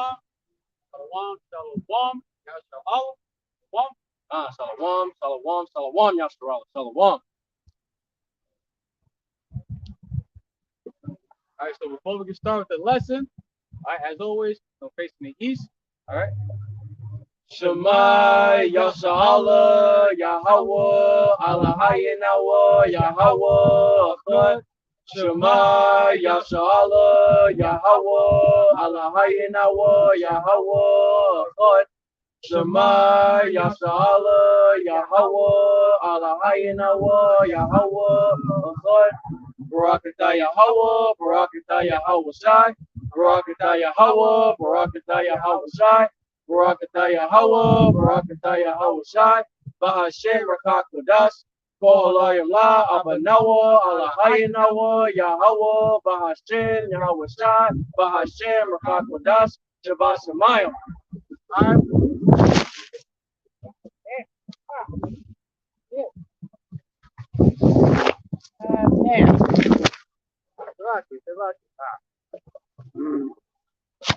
Shalom, Shalom, Shalom, Yahshua, Shalom, Shalom, Shalom, Shalom, Yahshua, Shalom. All right, so before we can start with the lesson, all right, as always, no facing the east. All right. Shema Yahshua, Yahawah, AHLAHAYANAWA, YAHAWAH RATAZA. Shema Yahshua, Yahawah, AHLAHAYANAWA, YAHAWAH RATAZA. Shema Yahshua, Yahawah, AHLAHAYANAWA, YAHAWAH RATAZA. Barakatah Yahawah, Barakatah YAHAWASHI, Barakatah Yahawah, Barakatah YAHAWASHI, Barakatah Yahawah, Barakatah YAHAWASHI, Bahashem QADASH, HALALYAMLA, ABADDON, AHLAHAYANAWA, YAHAWAH BAHASHAM YAHAWASHI, Bahashem QADASH, Shabbat Shemayim.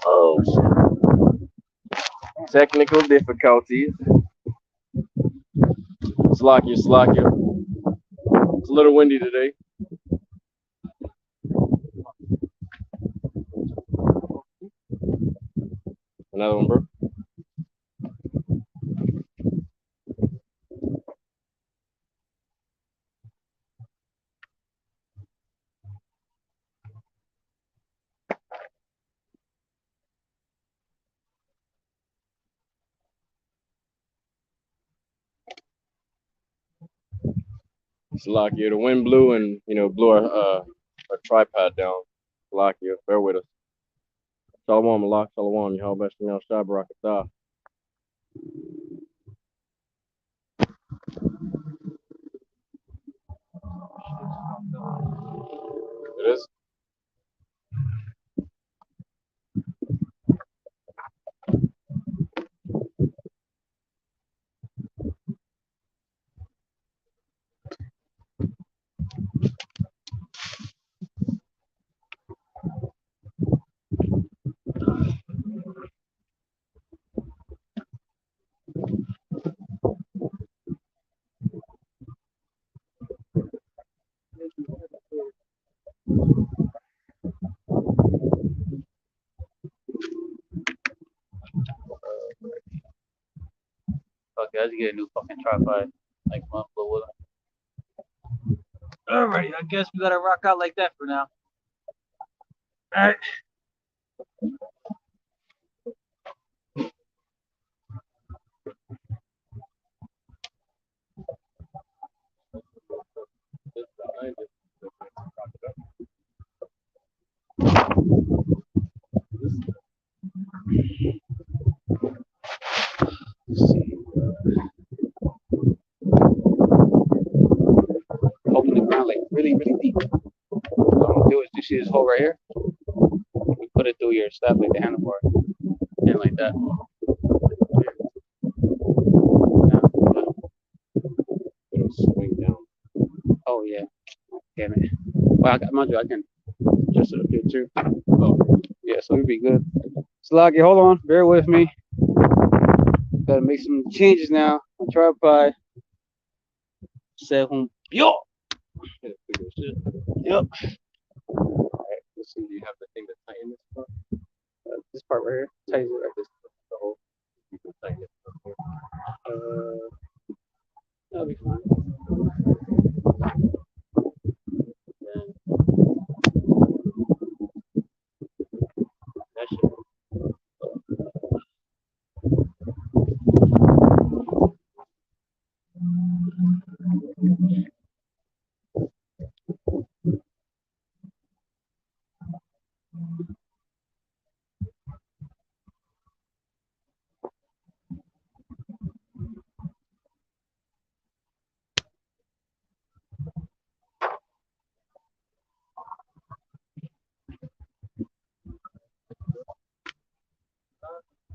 Oh, technical difficulties. Slakia. It's a little windy today. Another one, bro. Salakia, the wind blew and blew our tripod down. Salakia, bear with us. Shalom, Malak, Shalom, Yahawah Bahasham Yahawashi, Barakatah. It is. Okay, I just get a new fucking tripod. Like one blow with it. Alrighty, I guess we gotta rock out like that for now. Alright. Hoping the ground like really deep. What I'm gonna do is you see this hole right here? We put it through your slab like the handlebar. And like that. It'll swing down. Oh yeah. Damn it. Well, I can adjust it up here too. Oh. Yeah, so we'll be good. Sluggy, hold on, bear with me. Gotta make some changes now. On tripod. Yo. Yep. Alright, let's see. Do you have the thing to tighten this part? This part right here. Tighten it like this. The hole. You can tighten it. That'll be fine. That should.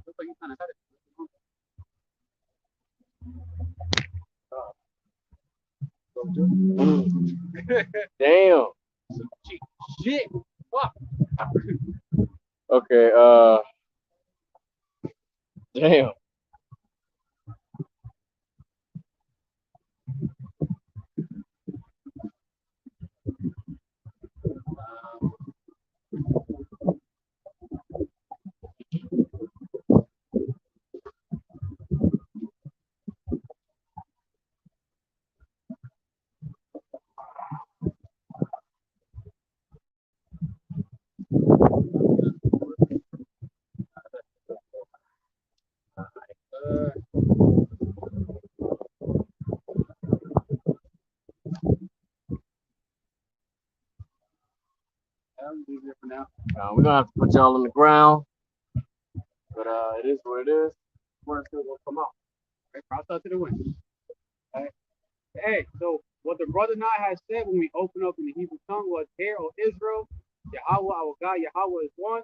Looks like you kind of had it. Damn. Shit. Fuck. Okay, Damn. Easier for now. We're gonna have to put y'all on the ground, but it is what it is. We're still gonna come out. Right, cross out to the wind. Right. Hey, so what the brother and I had said when we opened up in the Hebrew tongue was, "Hear, O Israel, Yahawah, our God, Yahawah is one.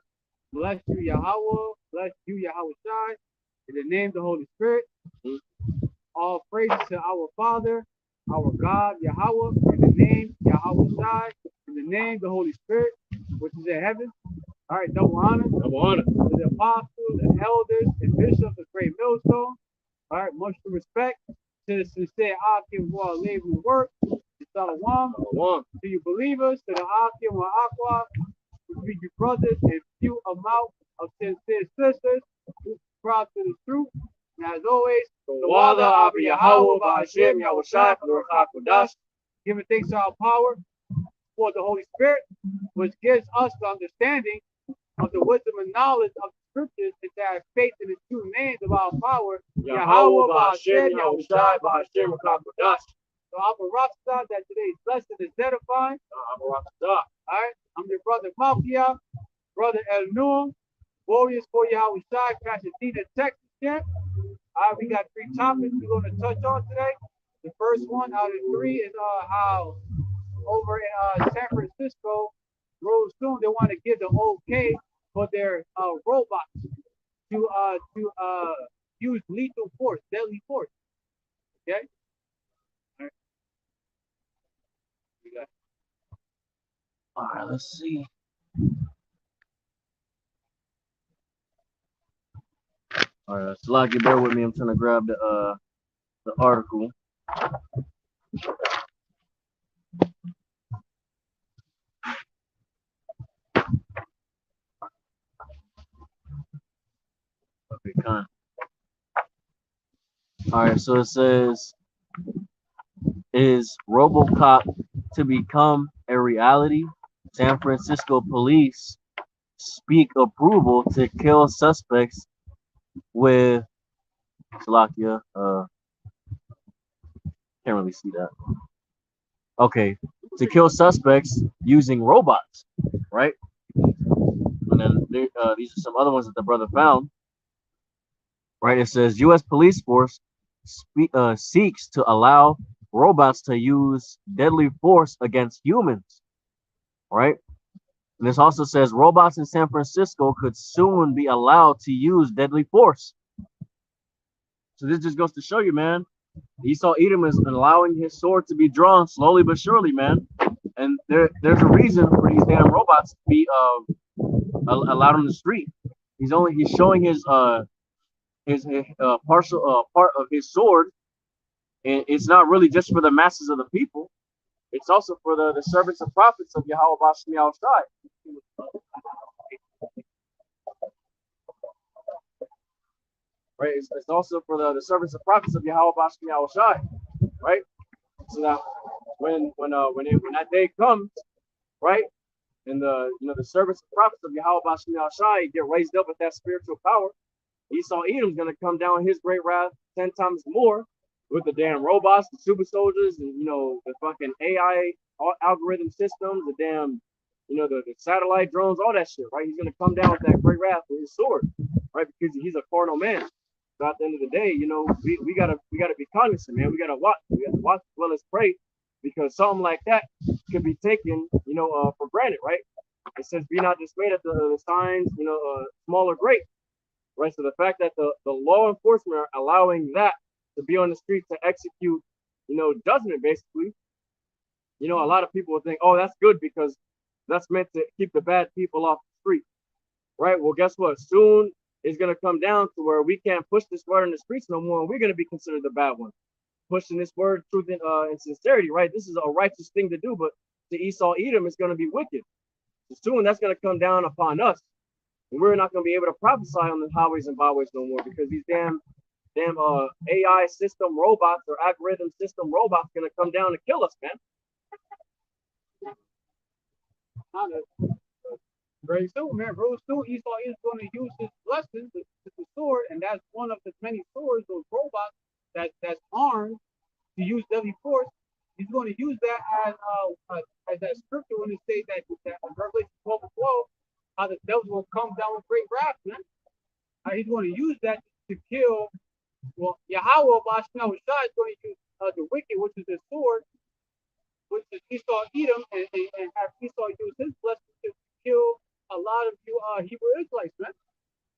Bless you, Yahawah. Bless you, Yahawashi. In the name of the Holy Spirit. All praises to our Father, our God, Yahawah. In the name, Yahawashi. In the name of the Holy Spirit, which is in heaven. All right, double honor. Double honor. To the apostles and elders and bishops of Great Millstone. All right, much respect to the sincere Akim who are labor work. Shalom. To you believers, to the Akim wa Aqua, to you brothers and few amount of sincere sisters who subscribe to the truth. And as always, THAWADAH YAHAWAH BAHASHAM YAHAWASHI QADASH. Giving thanks to our power for the Holy Spirit, which gives us the understanding of the wisdom and knowledge of the scriptures, and to have faith in the true names of our power. YAHAWAH BAHASHAM YAHAWASHI BAHASHAM QADASH. So ABADDON, that today's lesson is edifying. All right, I'm your brother Mafia, brother ELNUIM, Warriors for YAHAWASHI, Pasadena, Texas. Champ. All right, we got 3 topics we're going to touch on today. The first one out of 3 is how over in San Francisco, real soon they want to give the okay for their robots to use lethal force, deadly force. Okay. All right. All right, let's see. All right, Slaki, bear with me. I'm trying to grab the article. Okay, kind. All right, so it says, is RoboCop to become a reality? San Francisco police speak approval to kill suspects with Slovakia. Can't really see that. Okay, to kill suspects using robots, right? And then these are some other ones that the brother found. Right, it says U.S. police force seeks to allow robots to use deadly force against humans. Right, and this also says robots in San Francisco could soon be allowed to use deadly force. So this just goes to show you, man. Esau Edom is allowing his sword to be drawn slowly but surely, man. And there's a reason for these damn robots to be allowed on the street. He's showing his partial part of his sword, and it's not really just for the masses of the people. It's also for the servants and prophets of YAHAWAH BAHASHAM YAHAWASHI. Right, it's also for the servants and prophets of YAHAWAH BAHASHAM YAHAWASHI. Right, so that when that day comes, right, and the servants and prophets of YAHAWAH BAHASHAM YAHAWASHI get raised up with that spiritual power, Esau Edom's gonna come down his great wrath 10 times more with the damn robots, the super soldiers, and the fucking AI algorithm systems, the damn the satellite drones, all that shit, right? He's gonna come down with that great wrath with his sword, right? Because he's a carnal man. So at the end of the day, we gotta be cognizant, man. We gotta watch as well as pray, because something like that could be taken, for granted, right? It says, "Be not dismayed at the signs, small or great." Right, so the fact that the law enforcement are allowing that to be on the street to execute, judgment, basically, a lot of people will think, oh, that's good because that's meant to keep the bad people off the street, right? Well, guess what? Soon is going to come down to where we can't push this word in the streets no more, and we're going to be considered the bad one. Pushing this word, truth, and sincerity, right? This is a righteous thing to do, but to Esau, Edom, it's going to be wicked. So soon that's going to come down upon us, and we're not going to be able to prophesy on the highways and byways no more, because these damn AI system robots or algorithm system robots going to come down and kill us, man. Very soon, man. Real soon, Esau is going to use his blessings, the sword, and that's one of the many swords, those robots that's armed to use W4s. He's going to use that as that scripture when it says that Revelation 12:12, how the devil will come down with great wrath, man. He's going to use that to kill. Well, YAHAWAH BAHASHAM YAHAWASHI is going to use the wicked, which is the sword, which is Esau, Edom, and have Esau use his blessings to kill a lot of you Hebrew Israelites, man.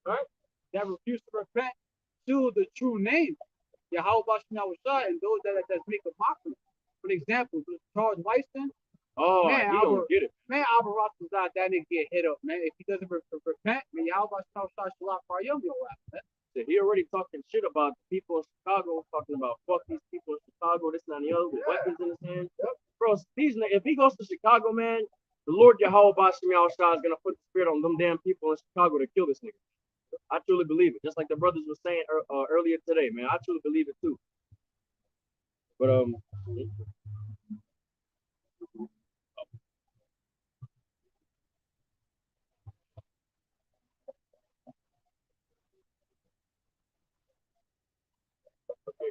All right? That refuse to repent to the true name, YAHAWAH BAHASHAM YAHAWASHI, and those that make a mockery. For example, Charles Weiston. Oh, man, he don't get it. Man, Albert Rothschild, that nigga get hit up, man. If he doesn't repent, man, YAHAWAH BAHASHAM YAHAWASHI, man. He already talking shit about people in Chicago, talking about fuck these people in Chicago, this and that and the other, with weapons in his hand. Bro, if he goes to Chicago, man, the Lord YAHAWAH BAHASHAM YAHAWASHI is gonna put the spirit on them damn people in Chicago to kill this nigga. I truly believe it. Just like the brothers were saying earlier today, man. I truly believe it too. But okay,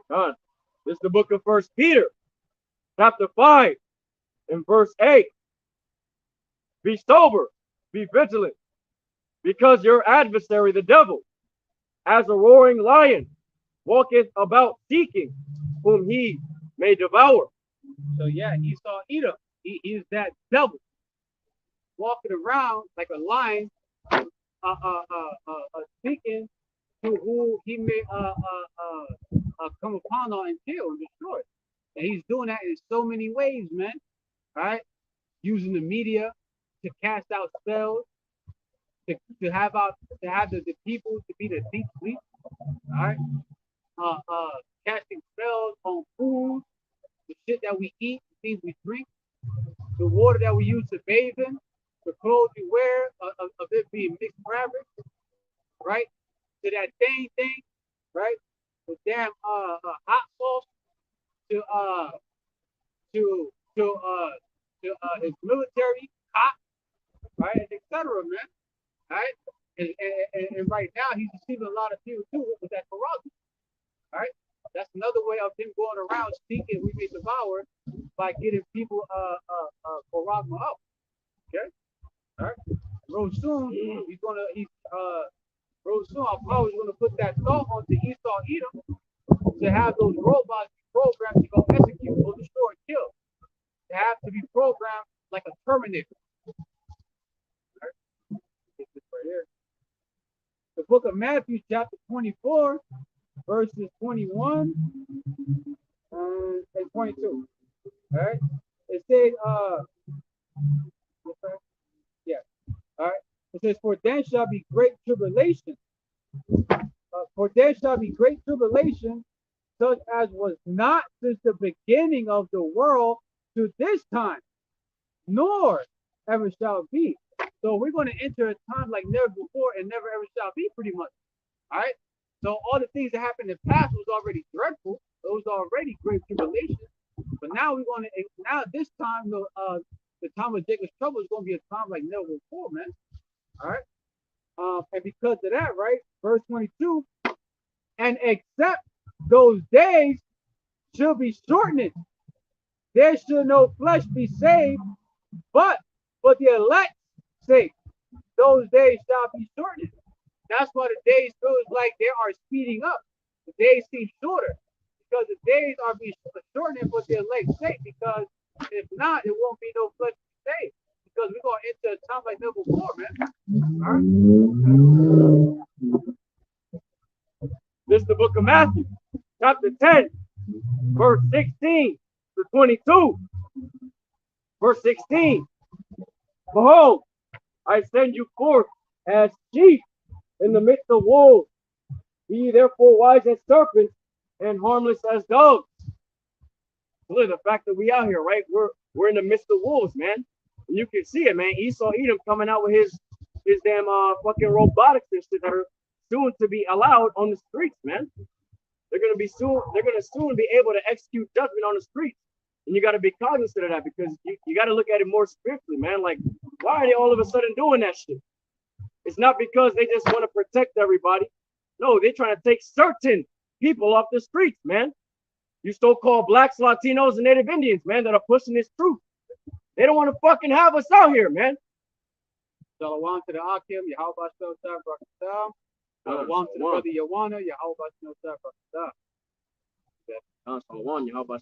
God. This is the book of 1 Peter, chapter 5, and verse 8. Be sober, be vigilant, because your adversary, the devil, as a roaring lion, walketh about seeking whom he may devour. So yeah, Esau, Edom, he is that devil walking around like a lion, seeking to who he may come upon and kill and destroy. And he's doing that in so many ways, man. Right? Using the media to cast out spells, to have the people to be the deep sleep. All right. Casting spells on food, the shit that we eat, the things we drink, the water that we use to bathe in, the clothes we wear, of it being mixed fabric, right? To that dang thing, right? The damn hot sauce to his military cop, right? Et cetera, man. Right? And right now he's deceiving a lot of people too with that corruption. All right. That's another way of him going around seeking we may devour by getting people corruption up. Okay. All right. Real soon I'm probably gonna put that thought onto Esau Edom to have those robots programmed to go execute, go destroy, and kill. They have to be programmed like a Terminator. Right. Get this right here. The book of Matthew, chapter 24, verses 21 and 22. All right. It says, yeah. All right. It says, for then shall be great tribulation. For there shall be great tribulation, such as was not since the beginning of the world to this time, nor ever shall be. So we're going to enter a time like never before and never ever shall be, pretty much. All right. So all the things that happened in the past was already dreadful. It was already great tribulation. But now we're going to, now this time, the time of Jacob's trouble is going to be a time like never before, man. All right. And because of that, right, verse 22, and except those days should be shortened, there should no flesh be saved, but for the elect's sake, those days shall be shortened. That's why the days feels like they are speeding up. The days seem shorter because the days are being shortened for the elect's sake. Because if not, it won't be no flesh to be saved. Because we're going to enter a time like never before, man. All right. This is the book of Matthew, chapter 10, verse 16 to 22. Verse 16. Behold, I send you forth as sheep in the midst of wolves. Be ye therefore wise as serpents and harmless as doves. Look, the fact that we out here, right? We're in the midst of wolves, man. And you can see it, man. Esau Edom coming out with his damn fucking robotics and shit that are soon to be allowed on the streets, man. They're gonna soon be able to execute judgment on the streets. And you gotta be cognizant of that because you gotta look at it more spiritually, man. Like, why are they all of a sudden doing that shit? It's not because they just want to protect everybody. No, they're trying to take certain people off the streets, man. You so-called blacks, Latinos, and Native Indians, man, that are pushing this truth. They don't want to fucking have us out here, man. Shalom to the Akim, Yahawah BAHASHAM YAHAWASHI. Shalom to the brother Yawana, Yahawah BAHASHAM YAHAWASHI. Shalom, Yahawah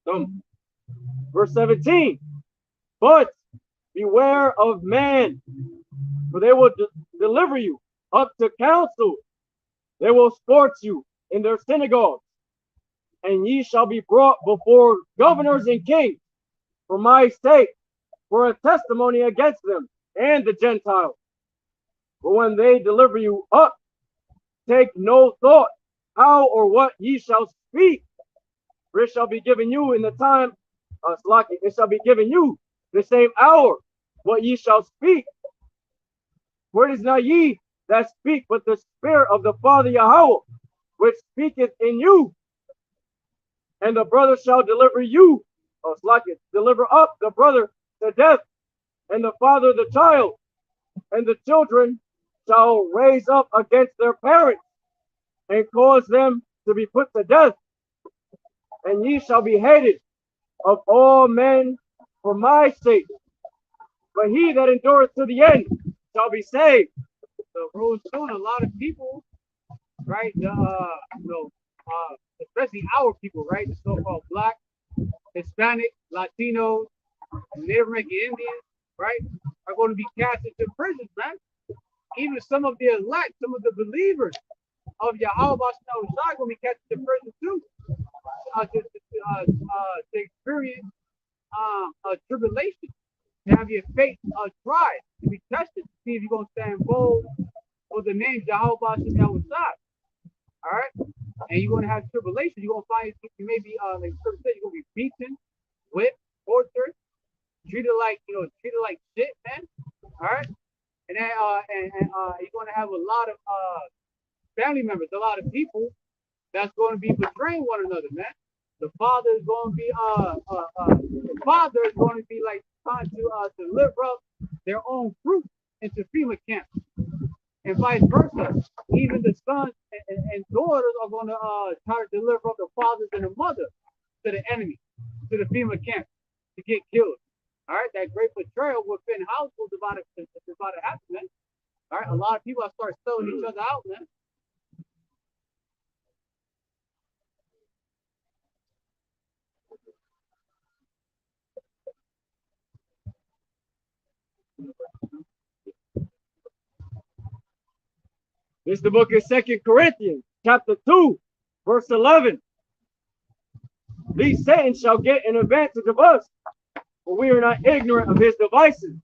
BAHASHAM. Verse 17. But beware of man, for they will deliver you up to council. They will scorch you in their synagogues, and ye shall be brought before governors and kings for my sake, for a testimony against them and the Gentiles. But when they deliver you up, take no thought how or what ye shall speak, for it shall be given you in the time, it shall be given you the same hour what ye shall speak. For it is not ye that speak, but the Spirit of the Father Yahawah, which speaketh in you. And the brother shall deliver you, deliver up the brother to death, and the father the child, and the children shall raise up against their parents, and cause them to be put to death. And ye shall be hated of all men for my sake. But he that endureth to the end shall be saved. So, bro, soon a lot of people, right? Especially our people, right? The so-called black, Hispanic, Latinos, Native American Indians, right, are going to be cast into prisons, man. Even some of the elect, some of the believers of Yahawah BAHASHAM YAHAWASHI going to be cast into prison too, to experience tribulation, to have your faith tried, to be tested, to see if you're going to stand bold for the name Yahawah BAHASHAM YAHAWASHI. All right, and you're going to have tribulation. You're going to find you may be like Scripture said, you're going to be beaten, whipped, tortured, treated like shit, man. All right, and then you're going to have a lot of family members, a lot of people that's going to be betraying one another, man. The father is going to be like trying to deliver up their own fruit into FEMA camps, and vice versa. Even the sons and daughters are going to try to deliver up the fathers and the mother to the enemy, to the FEMA camp, to get killed. All right, that great betrayal within households about to happen, man. All right, a lot of people are start selling each other out, man. This is the book of 2 Corinthians, chapter 2, verse 11. These Satan shall get an advantage of us, for we are not ignorant of his devices.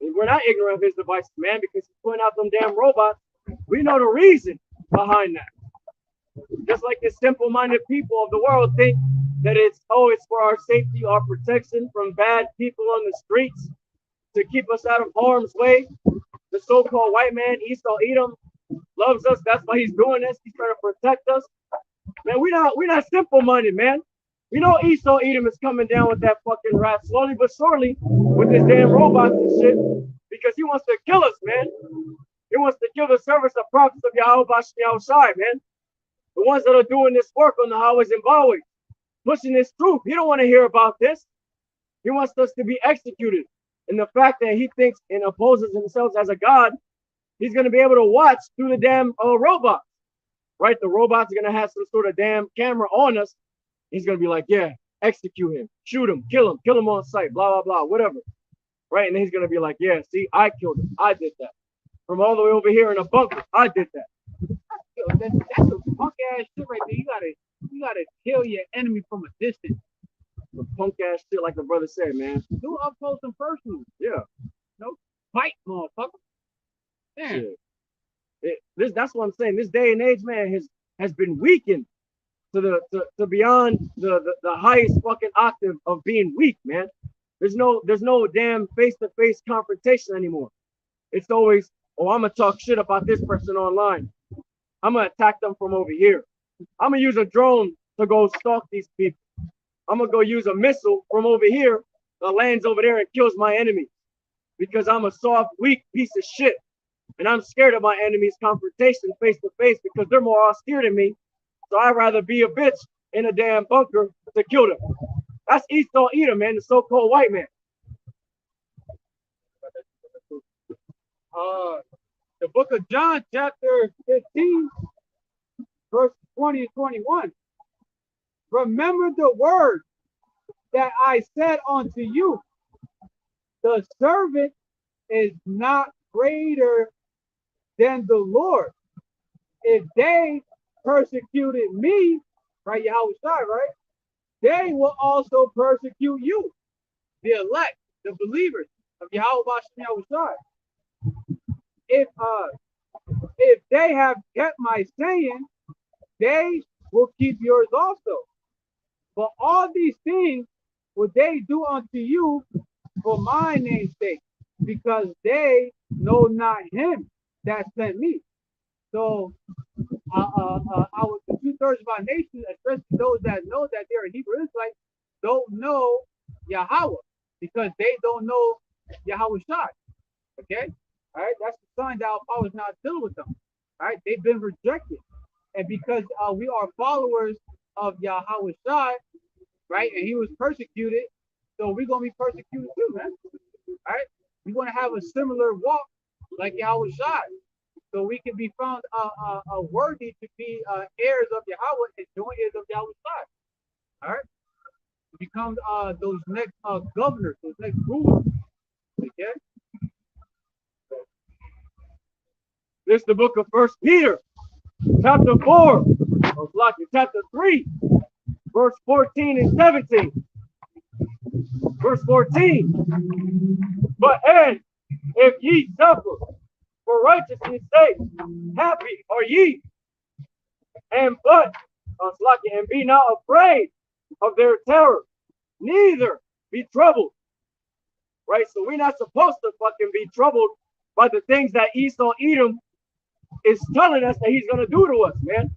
And we're not ignorant of his devices, man, because he's putting out them damn robots. We know the reason behind that. Just like the simple-minded people of the world think that it's for our safety, our protection from bad people on the streets, to keep us out of harm's way. The so-called white man, Esau Edom, loves us. That's why he's doing this. He's trying to protect us. Man, we're not simple-minded, man. We know Esau Edom is coming down with that fucking wrath slowly but surely with his damn robots and shit, because he wants to kill us, man. He wants to kill the service of prophets of Yahawah BAHASHAM YAHAWASHI, man. The ones that are doing this work on the highways and byways, pushing this truth. He don't want to hear about this. He wants us to be executed. And the fact that he thinks and opposes himself as a god, he's going to be able to watch through the damn robots, right? The robots are going to have some sort of damn camera on us. He's going to be like, yeah, execute him, shoot him, kill him on sight, blah, blah, blah, whatever. Right? And then he's going to be like, yeah, see, I killed him. I did that. From all the way over here in a bunker, I did that. Yo, that's a punk ass shit right there. You gotta kill your enemy from a distance. The punk ass shit, like the brother said, man. Do up close and personal. Yeah. No fight, motherfucker. Damn. Shit. That's what I'm saying. This day and age, man, has been weakened to beyond the highest fucking octave of being weak, man. There's no damn face-to-face confrontation anymore. It's always, oh, I'm gonna talk shit about this person online. I'm gonna attack them from over here. I'm gonna use a drone to go stalk these people. I'm gonna go use a missile from over here that lands over there and kills my enemy because I'm a soft, weak piece of shit. And I'm scared of my enemy's confrontation face to face because they're more austere than me. So I'd rather be a bitch in a damn bunker to kill them. That's Esau Edom, man, the so-called white man. The book of John, chapter 15, verse 20 and 21. Remember the word that I said unto you, the servant is not greater than the Lord. If they persecuted me, right, Yahawashi, right, they will also persecute you, the elect, the believers of Yahawah Bahashaam Yahawashi. If they have kept my saying, they will keep yours also. But all these things will they do unto you for my name's sake, because they know not him that sent me. So the 2/3 of our nation, especially those that know that they're a Hebrew Israelite, don't know Yahawah because they don't know Yahawashi. Okay? All right, that's the sign that our power is not dealing with them. All right, they've been rejected. And because we are followers of Yahawashi, right, and he was persecuted, so we're going to be persecuted too, man. All right, we're going to have a similar walk like Yahawashi, so we can be found worthy to be heirs of Yahawah and joint heirs of Yahawashi. All right, become those next governors, those next rulers. Okay. This is the book of 1 Peter, chapter 4, chapter 3, verse 14 and 17. Verse 14. But and if ye suffer for righteousness' sake, happy are ye. And be not afraid of their terror, neither be troubled. Right? So we're not supposed to fucking be troubled by the things that Esau Edom is telling us that he's gonna do to us, man.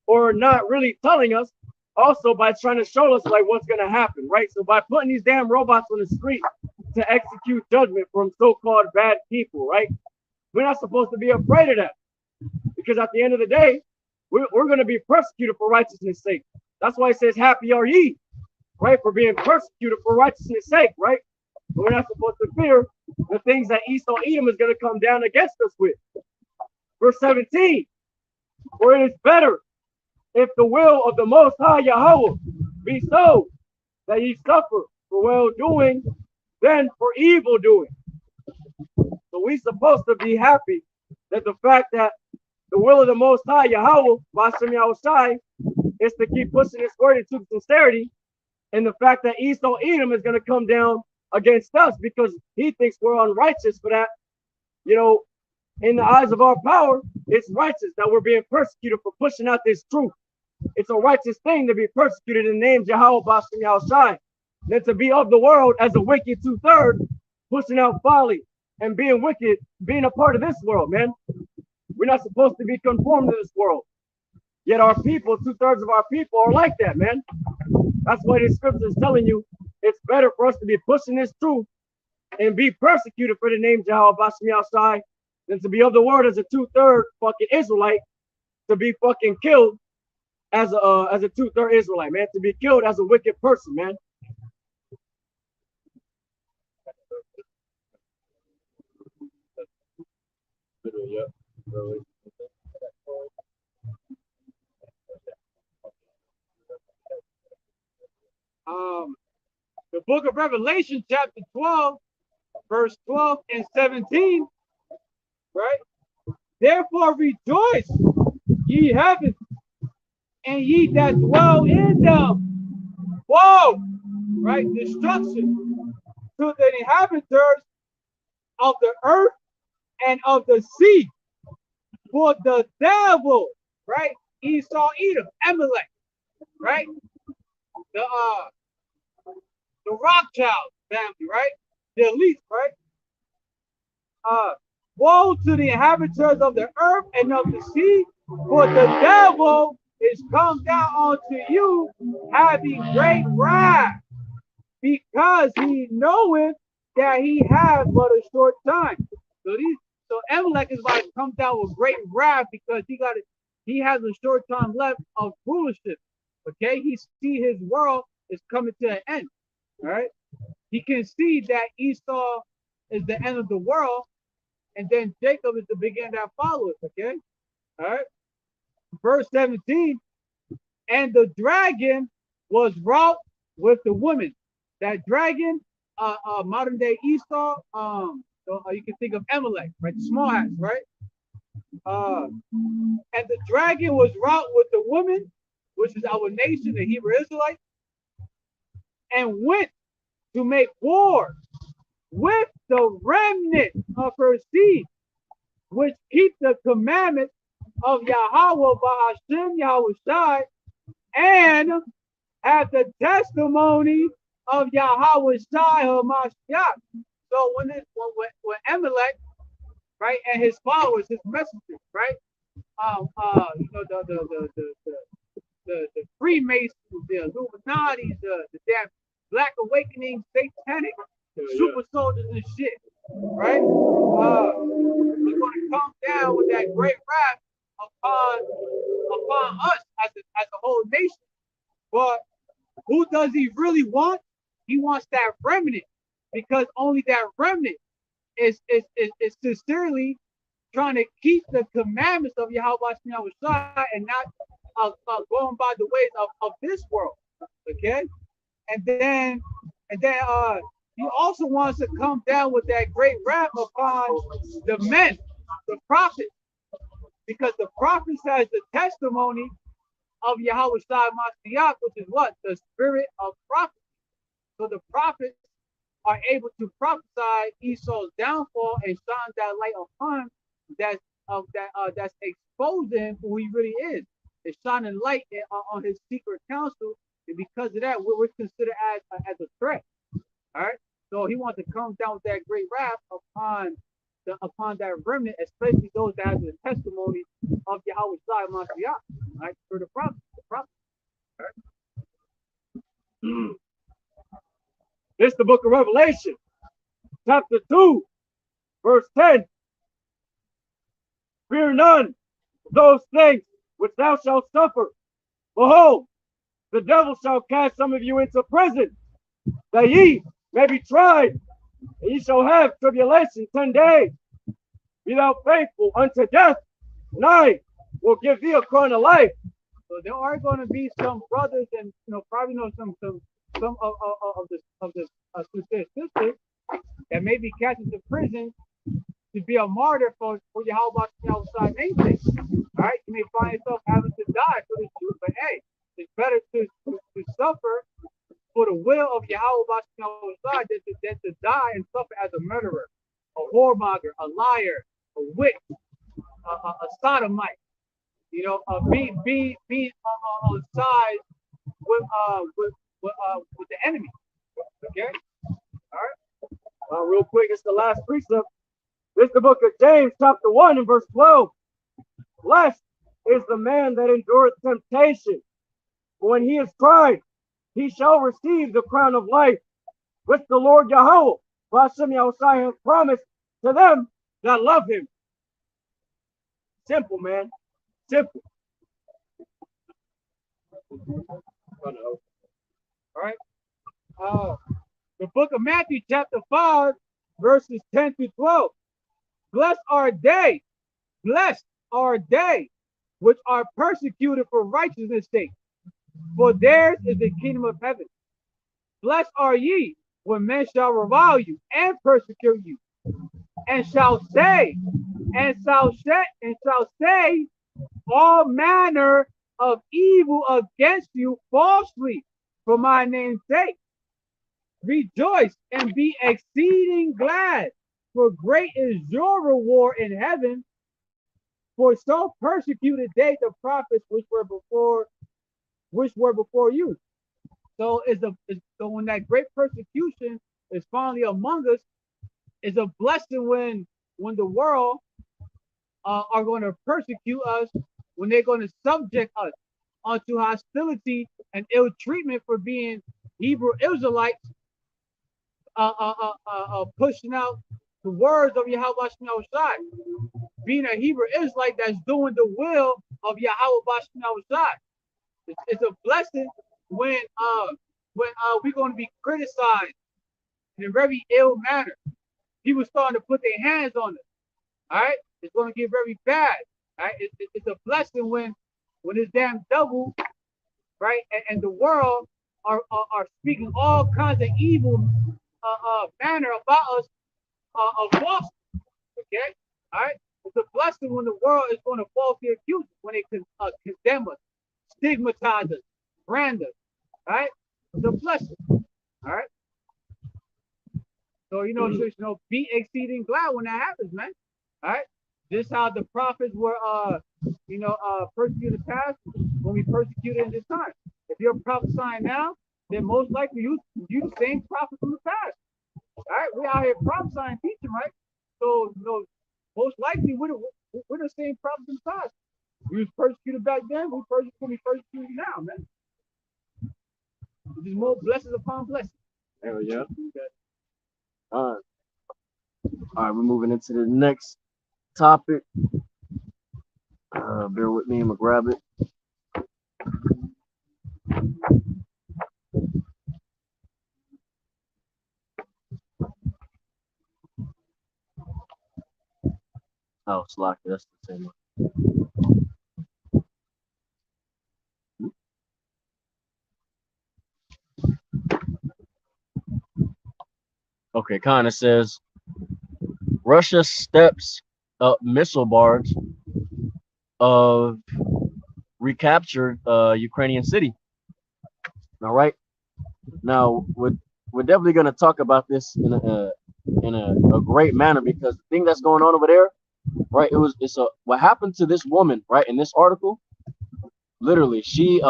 Or not really telling us, also by trying to show us like what's gonna happen, right? So by putting these damn robots on the street to execute judgment from so-called bad people, right? We're not supposed to be afraid of that. Because at the end of the day, we're gonna be persecuted for righteousness' sake. That's why it says, happy are ye, right? For being persecuted for righteousness' sake, right? But we're not supposed to fear the things that Esau Edom is gonna come down against us with. Verse 17, for it is better if the will of the Most High Yahawah be so that ye suffer for well-doing than for evil-doing. So we're supposed to be happy that the fact that the will of the Most High Yahawah Bahashaam Yahawashi is to keep pushing this word into sincerity, and the fact that Esau Edom is going to come down against us because he thinks we're unrighteous for that, you know, in the eyes of our power, it's righteous that we're being persecuted for pushing out this truth. It's a righteous thing to be persecuted in the name of Yahawah Bahashaam Yahawashi than to be of the world as a wicked 2/3, pushing out folly and being wicked, being a part of this world, man. We're not supposed to be conformed to this world. Yet our people, 2/3 of our people are like that, man. That's why the scripture is telling you it's better for us to be pushing this truth and be persecuted for the name of Yahawah Bahashaam Yahawashi than to be of the world as a 2/3 fucking Israelite, to be fucking killed as a 2/3 Israelite, man, to be killed as a wicked person, man. The book of Revelation, chapter 12, verse 12 and 17, right? Therefore rejoice, ye heavens, and ye that dwell in them. Whoa! Right? Destruction to the inhabitants of the earth and of the sea. For the devil, right? Esau, Edom, Amalek, right? The Rothschild family, right? The elite, right? Woe to the inhabitants of the earth and of the sea, for the devil is come down unto you, having great wrath, because he knoweth that he has but a short time. So Amalek is about to come down with great wrath because he has a short time left of rulership. Okay, he see his world is coming to an end. All right, he can see that Esau is the end of the world, and then Jacob is the beginning that follows. Okay, all right. Verse 17, and the dragon was wrought with the woman. That dragon, modern day Esau, so you can think of Amalek, right? Small hats, right? And the dragon was wrought with the woman, which is our nation, the Hebrew Israelites, and went to make war with the remnant of her seed, which keep the commandments of YAHAWAH BAHASHAM YAHAWASHI, and have the testimony of YAHAWASHI HaMashiach. So when Amalek, right, and his followers, his messengers, right, you know, the Freemasons, the Illuminati, the damn Black Awakening, satanic super soldiers and shit, right? He's going to come down with that great wrath upon us as a whole nation. But who does he really want? He wants that remnant, because only that remnant is sincerely trying to keep the commandments of Yahawah and not going by the ways of this world. Okay, and then he also wants to come down with that great wrath upon the men, the prophets, because the prophets has the testimony of Yahawah Mashiach, which is what? The spirit of prophecy. So the prophets are able to prophesy Esau's downfall and shine that light upon that's exposing who he really is. It's shining light on his secret counsel, and because of that, we're considered as a threat. All right. So he wants to come down with that great wrath upon that remnant, especially those that have the testimony of Yahawah Mashiach, right? For the prophet. All right? This is the book of Revelation, chapter 2, verse 10. Fear none of those things which thou shalt suffer. Behold, the devil shall cast some of you into prison, that ye may be tried, and ye shall have tribulation 10 days. Be thou faithful unto death, and I will give thee a crown of life. So there are going to be some brothers, and probably some of the sisters that may be cast into prison to be a martyr for Yahawah namesake. All right, you may find yourself having to die for the truth, but hey, it's better to suffer for the will of Yahawah than to die and suffer as a murderer, a whoremonger, a liar, a witch, a sodomite. Being on side with the enemy. Okay. All right. Real quick, it's the last precept. This is the book of James, chapter 1, and verse 12. Blessed is the man that endureth temptation. For when he is tried, he shall receive the crown of life, which the Lord Yahawah Bahashem Yahawashi has promised to them that love him. Simple, man. Simple. All right. The book of Matthew, chapter 5, verses 10 to 12. Blessed are they which are persecuted for righteousness' sake, for theirs is the kingdom of heaven. Blessed are ye when men shall revile you and persecute you, and shall say all manner of evil against you falsely for my name's sake. Rejoice and be exceeding glad, for great is your reward in heaven. For so persecuted they the prophets which were before you. So so when that great persecution is finally among us, it's a blessing when the world are going to persecute us, when they're going to subject us unto hostility and ill treatment for being Hebrew Israelites, pushing out the words of YAHAWASHI Yahawashi, being a Hebrew Israelite that's doing the will of YAHAWASHI Yahawashi. It's a blessing when we're going to be criticized in a very ill manner. People starting to put their hands on us. All right, it's going to get very bad. All right, it's a blessing when this damn devil, right, and the world are speaking all kinds of evil manner about us of false. Okay, all right. It's a blessing when the world is going to falsely accuse us, when they condemn us, stigmatize us, brand us. All right, it's a blessing. All right. So be exceeding glad when that happens, man. All right. Just how the prophets were persecuted past, when we persecuted in this time. If you're prophesying now, then most likely you the same prophet from the past. All right, we out here prophesying, teaching, right? So most likely we're the same prophets in the past. We was persecuted back then, we persecuted now, man. There's more blessings upon blessings. There we go. Okay. All right, we're moving into the next topic. Bear with me, I'm gonna grab it. Oh, Slack, that's the same one. Okay, kind of says Russia steps up missile barge of recaptured Ukrainian city. All right. Now we're definitely going to talk about this in a great manner, because the thing that's going on over there, right? It's what happened to this woman, right? In this article, literally, she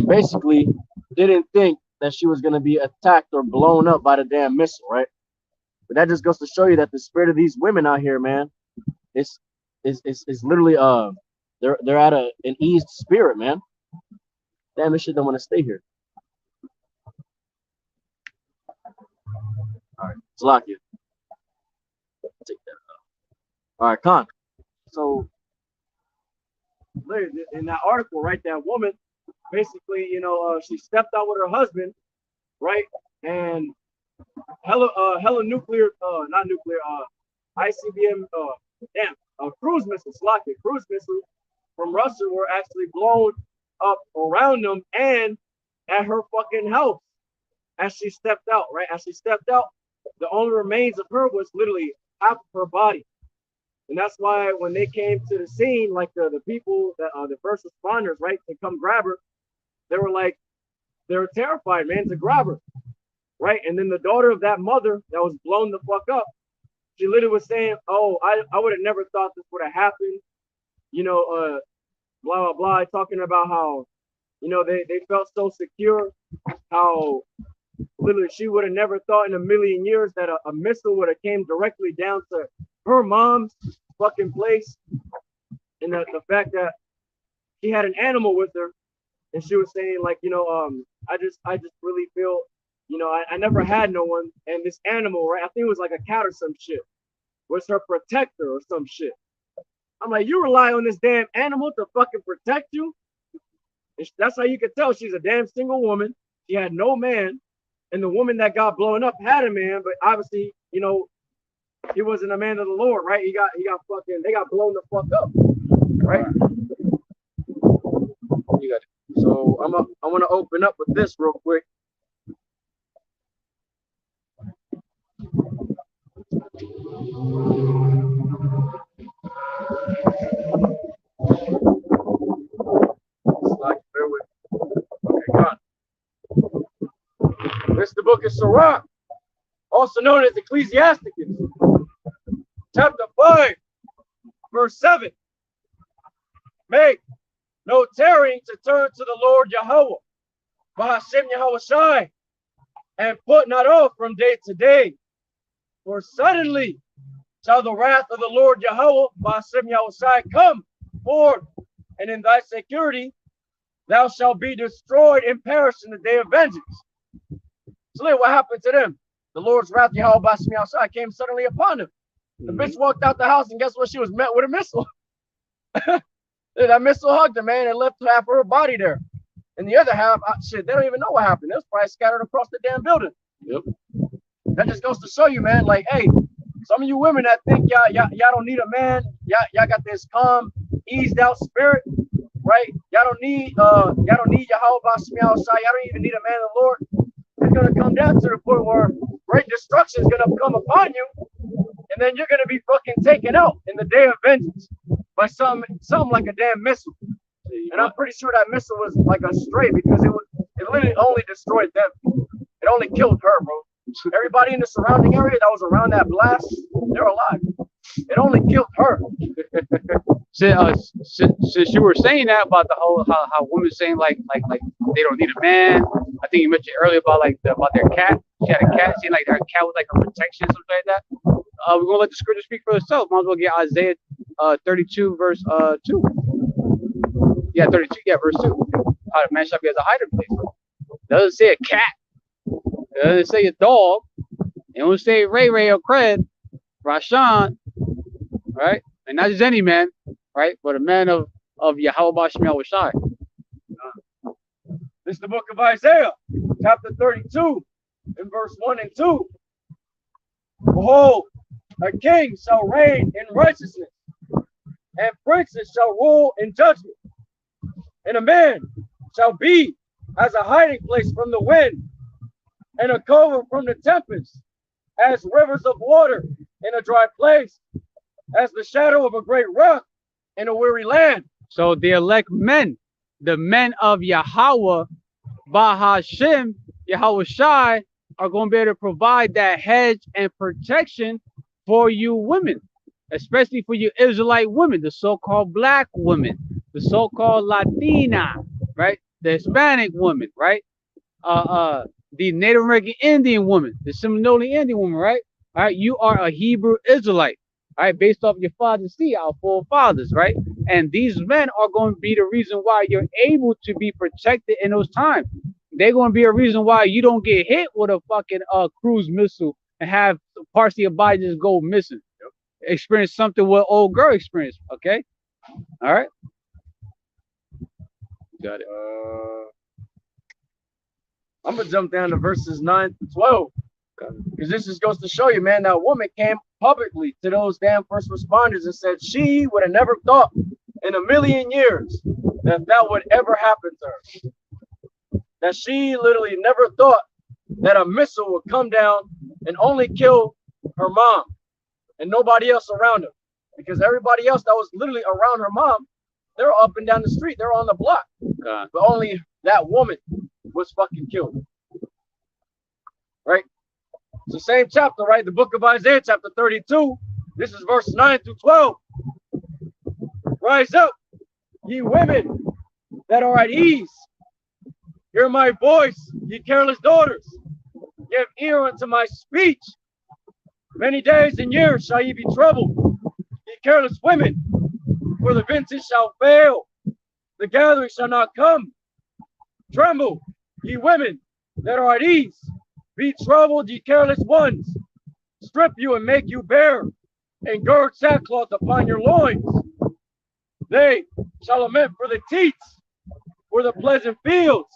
basically didn't think that she was going to be attacked or blown up by the damn missile, right? But that just goes to show you that the spirit of these women out here, man, is literally they're at an eased spirit, man. Damn, this shit don't want to stay here. All right, Zlakia. Take that out. All right, Khan. So in that article, right, that woman basically, she stepped out with her husband, right, and hella nuclear, not nuclear, ICBM, cruise missiles, cruise missiles from Russia were actually blown up around them and at her fucking house as she stepped out, right? As she stepped out, the only remains of her was literally half of her body. And that's why when they came to the scene, like the people that the first responders, right, to come grab her, they were terrified, man, to grab her, right? And then the daughter of that mother that was blown the fuck up, she literally was saying, "Oh, I would have never thought this would have happened," blah blah blah, talking about how, they felt so secure, how literally she would have never thought in a million years that a missile would have came directly down to her mom's fucking place, and the fact that she had an animal with her, and she was saying like, I just really feel, I never had no one, and this animal, right, I think it was like a cat or some shit, was her protector or some shit. I'm like, you rely on this damn animal to fucking protect you? And that's how you could tell she's a damn single woman. She had no man, and the woman that got blown up had a man, but obviously, he wasn't a man of the Lord, right? They got blown the fuck up, right? You got it. So I want to open up with this real quick. Bear with me. Okay, God. This is the book of Sirach, also known as Ecclesiasticus, chapter 5, verse 7. Make no tarrying to turn to the Lord Yahawah Bahashem Yahawashi, and put not off from day to day. For suddenly shall the wrath of the Lord Yahawah Bahashem Yahawashi come forth, and in thy security thou shalt be destroyed and perish in the day of vengeance. So look what happened to them. The Lord's wrath, Yahawah Bahashem Yahawashi, came suddenly upon them. The bitch walked out the house, and guess what? She was met with a missile. That missile hugged her, man, and left half of her body there. And the other half, shit, they don't even know what happened. It was probably scattered across the damn building. Yep. That just goes to show you, man, like, hey, some of you women that think y'all don't need a man, y'all got this calm, eased out spirit, right? Y'all don't need Yahawah Bahashem Yahawashi. Y'all don't even need a man of the Lord. It's gonna come down to the point where great destruction is gonna come upon you, and then you're gonna be fucking taken out in the day of vengeance by something like a damn missile. And I'm pretty sure that missile was like a stray, because it literally only destroyed them. It only killed her, bro. Everybody in the surrounding area that was around that blast, they're alive. It only killed her. Since you were saying that about the whole how women saying like they don't need a man, I think you mentioned earlier about about their cat. She had a cat, saying like her cat was like a protection, something like that. We're gonna let the scripture speak for itself. Might as well get Isaiah 32 verse 2. Yeah, 32, yeah, verse 2. How the man shall be as a hiding place. It doesn't say a cat. It doesn't say a dog. It don't say Ray Ray or Cred, Rashan, right? And not just any man, right? But a man of Yahawah Bahashem Yahawashi. This is the book of Isaiah, chapter 32, in verse 1 and 2. Behold, a king shall reign in righteousness, and princes shall rule in judgment. And a man shall be as a hiding place from the wind, and a cover from the tempest, as rivers of water in a dry place, as the shadow of a great rock in a weary land. So the elect men, the men of Yahawah Bahashem Yahawashi, are going to be able to provide that hedge and protection for you women, especially for you Israelite women, the so-called black women, the so-called Latina, right? The Hispanic woman, right? The Native American Indian woman, the Seminole Indian woman, right? All right, you are a Hebrew Israelite, all right, based off your father's seed, our forefathers, right? And these men are going to be the reason why you're able to be protected in those times. They're going to be a reason why you don't get hit with a fucking cruise missile and have parts of your body just go missing. Experience something what old girl experienced, okay? All right. Got it. I'm gonna jump down to verses 9 to 12, because this just goes to show you, man, that woman came publicly to those damn first responders and said she would have never thought in a million years that would ever happen to her. That she literally never thought that a missile would come down and only kill her mom and nobody else around her, because everybody else that was literally around her mom, they're up and down the street, they're on the block. But only that woman was fucking killed. Right? It's the same chapter, right? The book of Isaiah, chapter 32. This is verse 9 through 12. Rise up, ye women that are at ease. Hear my voice, ye careless daughters. Give ear unto my speech. Many days and years shall ye be troubled, ye careless women, for the vintage shall fail, the gathering shall not come. Tremble, ye women that are at ease. Be troubled, ye careless ones. Strip you and make you bare, and gird sackcloth upon your loins. They shall lament for the teats, for the pleasant fields,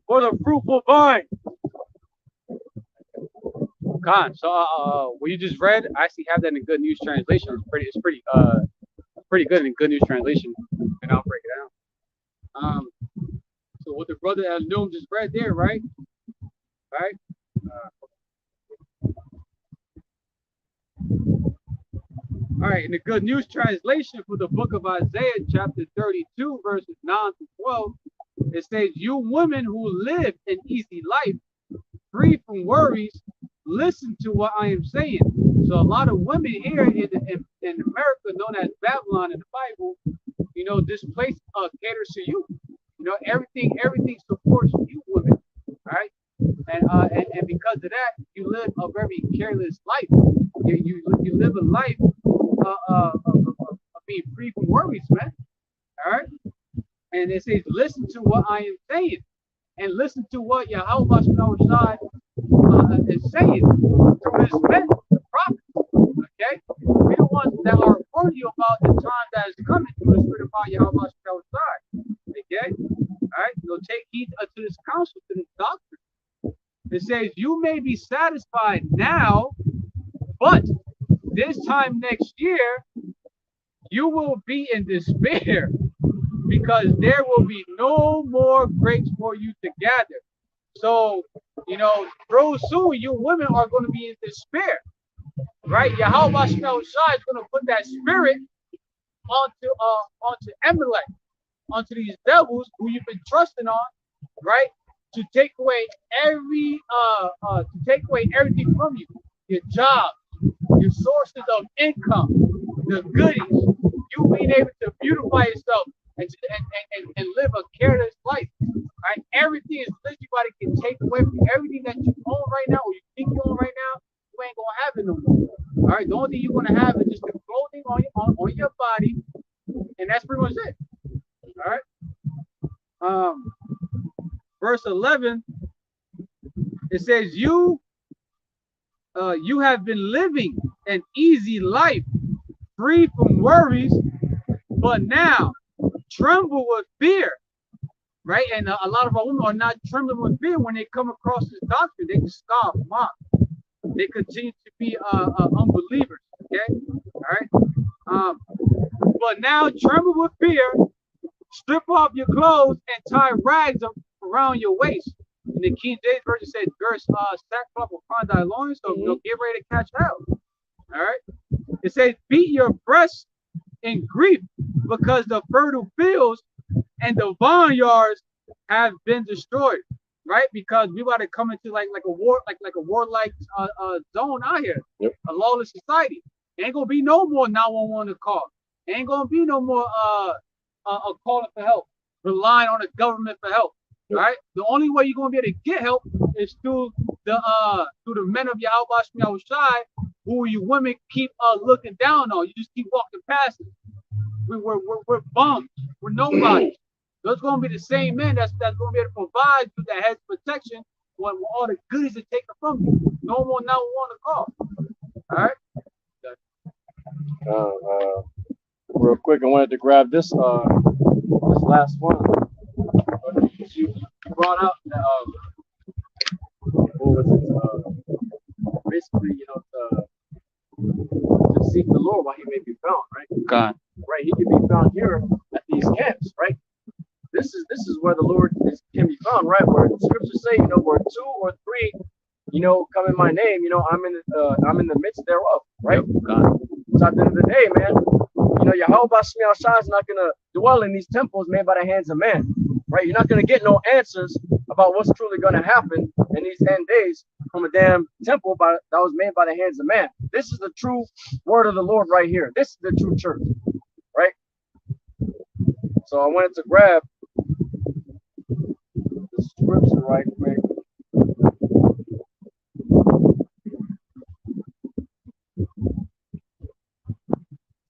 for the fruitful vine. Khan, so what you just read, I actually have that in Good News Translation. It's pretty good in Good News Translation, and I'll break it down. So what the brother ELNUIM just read there, right? Right? All right, in the Good News Translation for the book of Isaiah, chapter 32, verses 9 to 12, it says, you women who live an easy life, free from worries, listen to what I am saying. So a lot of women here in America, known as Babylon in the Bible, you know, this place caters to you. You know, everything supports you, women. All right. And because of that, you live a very careless life. You live a life of being free from worries, man. All right. And it says, listen to what I am saying, and listen to what YAHAWAH is saying through his men, the prophets. Okay, we the ones that are warning you about the time that is coming through the Spirit of YAHAWAH. Okay, all right. So take heed to this counsel, to this doctrine. It says, you may be satisfied now, but this time next year, you will be in despair, because there will be no more grapes for you to gather. So, you know, real soon, you women are going to be in despair, right? Yahweh is going to put that spirit onto Amalek, onto these devils who you've been trusting on, right? To take away everything from you, your job, your sources of income, the goodies, you being able to beautify yourself and live a careless life. Right? Everything is anybody can take away from you. Everything that you own right now, or you think you own right now, you ain't gonna have it no more. All right, the only thing you're gonna have is just the clothing on your body, and that's pretty much it. All right. Verse 11, it says, you have been living an easy life, free from worries, but now tremble with fear, right? And a lot of our women are not trembling with fear when they come across this doctrine. They can scoff, mock. They continue to be unbelievers, okay? All right. But now tremble with fear, strip off your clothes and tie rags around your waist. And the King James Version says, gird sackcloth upon thy loins, so you'll get ready to catch hell. All right. It says, beat your breast in grief, because the fertile fields and the vineyards have been destroyed. Right? Because we about to come into like a war, like a warlike zone out here. Yep. A lawless society. Ain't gonna be no more 911 to call. Ain't gonna be no more calling for help, relying on the government for help. Yep. Right? The only way you're gonna be able to get help is through the men of YAHAWASHI, who you women keep looking down on. You just keep walking past it. We're bums. We're nobody. Those going to be the same men that's going to be able to provide you that has protection when all the goodies are taken from you. No more 911 to call. All right. Real quick, I wanted to grab this last one. You brought out that what was it? Basically, you know, to seek the Lord while He may be found, right? God. Right. He can be found here at these camps, right? This is where the Lord can be found, right? Where the scriptures say, you know, where 2 or 3, you know, come in my name, you know, I'm in the midst thereof, right? God. So at the end of the day, man, you know, YAHAWAH is not gonna dwell in these temples made by the hands of man, right? You're not gonna get no answers about what's truly gonna happen in these end days from a damn temple that was made by the hands of man. This is the true word of the Lord right here. This is the true church, right? So I wanted to grab the scripture right quick.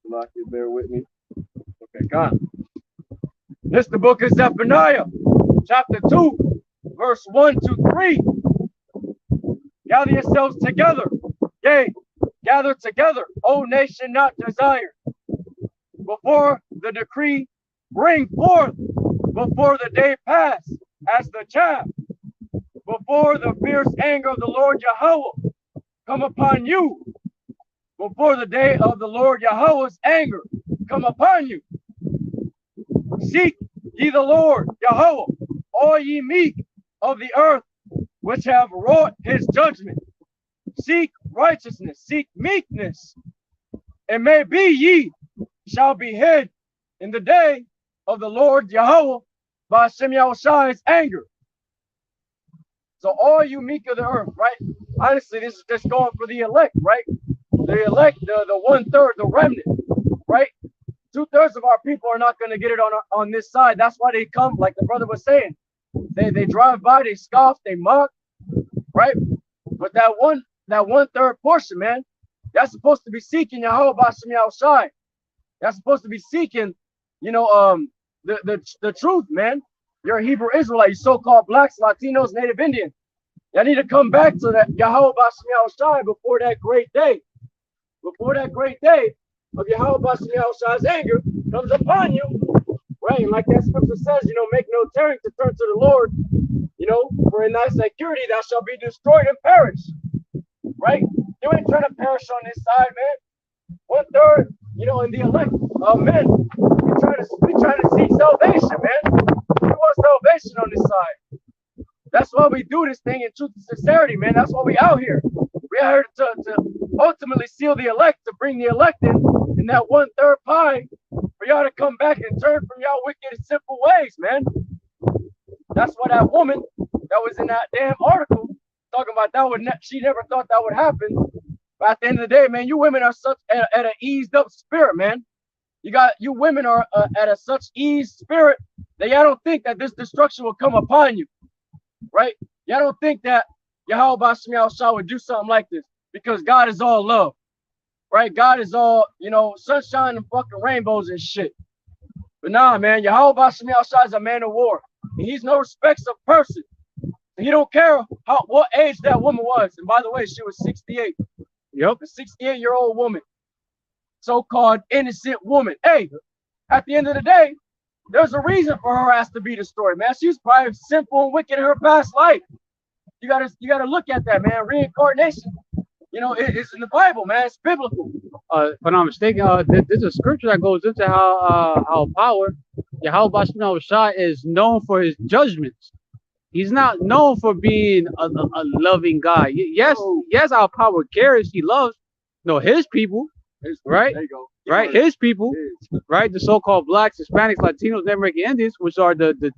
Lock you, bear with me. Okay, come. This is the book of Zephaniah, chapter 2, verse 1 to 3. Gather yourselves together, yea, gather together, O nation not desired. Before the decree bring forth, before the day pass as the chaff, before the fierce anger of the Lord Yahweh come upon you, before the day of the Lord Yahweh's anger come upon you. Seek ye the Lord Yahweh, all ye meek of the earth, which have wrought his judgment. Seek righteousness, seek meekness. It may be ye shall be hid in the day of the Lord Yahawah Bahashem Yahawashi's anger. So all you meek of the earth, right? honestly, this is just going for the elect, right? The elect, the 1/3, the remnant, right? 2/3 of our people are not going to get it on this side. That's why they come, like the brother was saying. They drive by, they scoff, they mock, right? But that 1/3 portion, man, that's supposed to be seeking Yahawah BAHASHAM YAHAWASHI. That's supposed to be seeking, you know, the truth, man. You're a Hebrew Israelite, you so-called blacks, Latinos, Native Indians. Y'all need to come back to that Yahawah BAHASHAM YAHAWASHI before that great day. Before that great day of Yahawah BAHASHAM YAHAWASHI's anger comes upon you. Right? And like that scripture says, you know, make no tearing to turn to the Lord. You know, for in thy security thou shalt be destroyed and perish. Right? You ain't trying to perish on this side, man. 1/3, you know, in the elect of men. We're trying to seek salvation, man. We want salvation on this side. That's why we do this thing in truth and sincerity, man. That's why we out here. We out here to ultimately seal the elect, to bring the elect in that 1/3 pie, for y'all to come back and turn from y'all wicked and simple ways, man. That's why that woman that was in that damn article talking about that she never thought that would happen. But at the end of the day, man, you women are such at an eased up spirit, man. You women are at a such eased spirit that y'all don't think that this destruction will come upon you, right? Y'all don't think that Yahawah BAHASHAM YAHAWASHI would do something like this, because God is all love, right? God is all, you know, sunshine and fucking rainbows and shit. But nah, man, Yahawah BAHASHAM YAHAWASHI is a man of war. And he's no respects of person. He don't care what age that woman was. And by the way, she was 68. Yep, a 68-year-old woman. So-called innocent woman. Hey, at the end of the day, there's a reason for her ass to be destroyed, man. She was probably sinful and wicked in her past life. You gotta look at that, man. Reincarnation. You know, it's in the Bible, man. It's biblical. If I'm not mistaken, there's a scripture that goes into how power Yahawah BAHASHAM YAHAWASHI is known for his judgments. He's not known for being a loving God. Yes, our power cares. He loves, his people, right? There you go. Right, his people, right? The so-called blacks, Hispanics, Latinos, and American Indians, which are the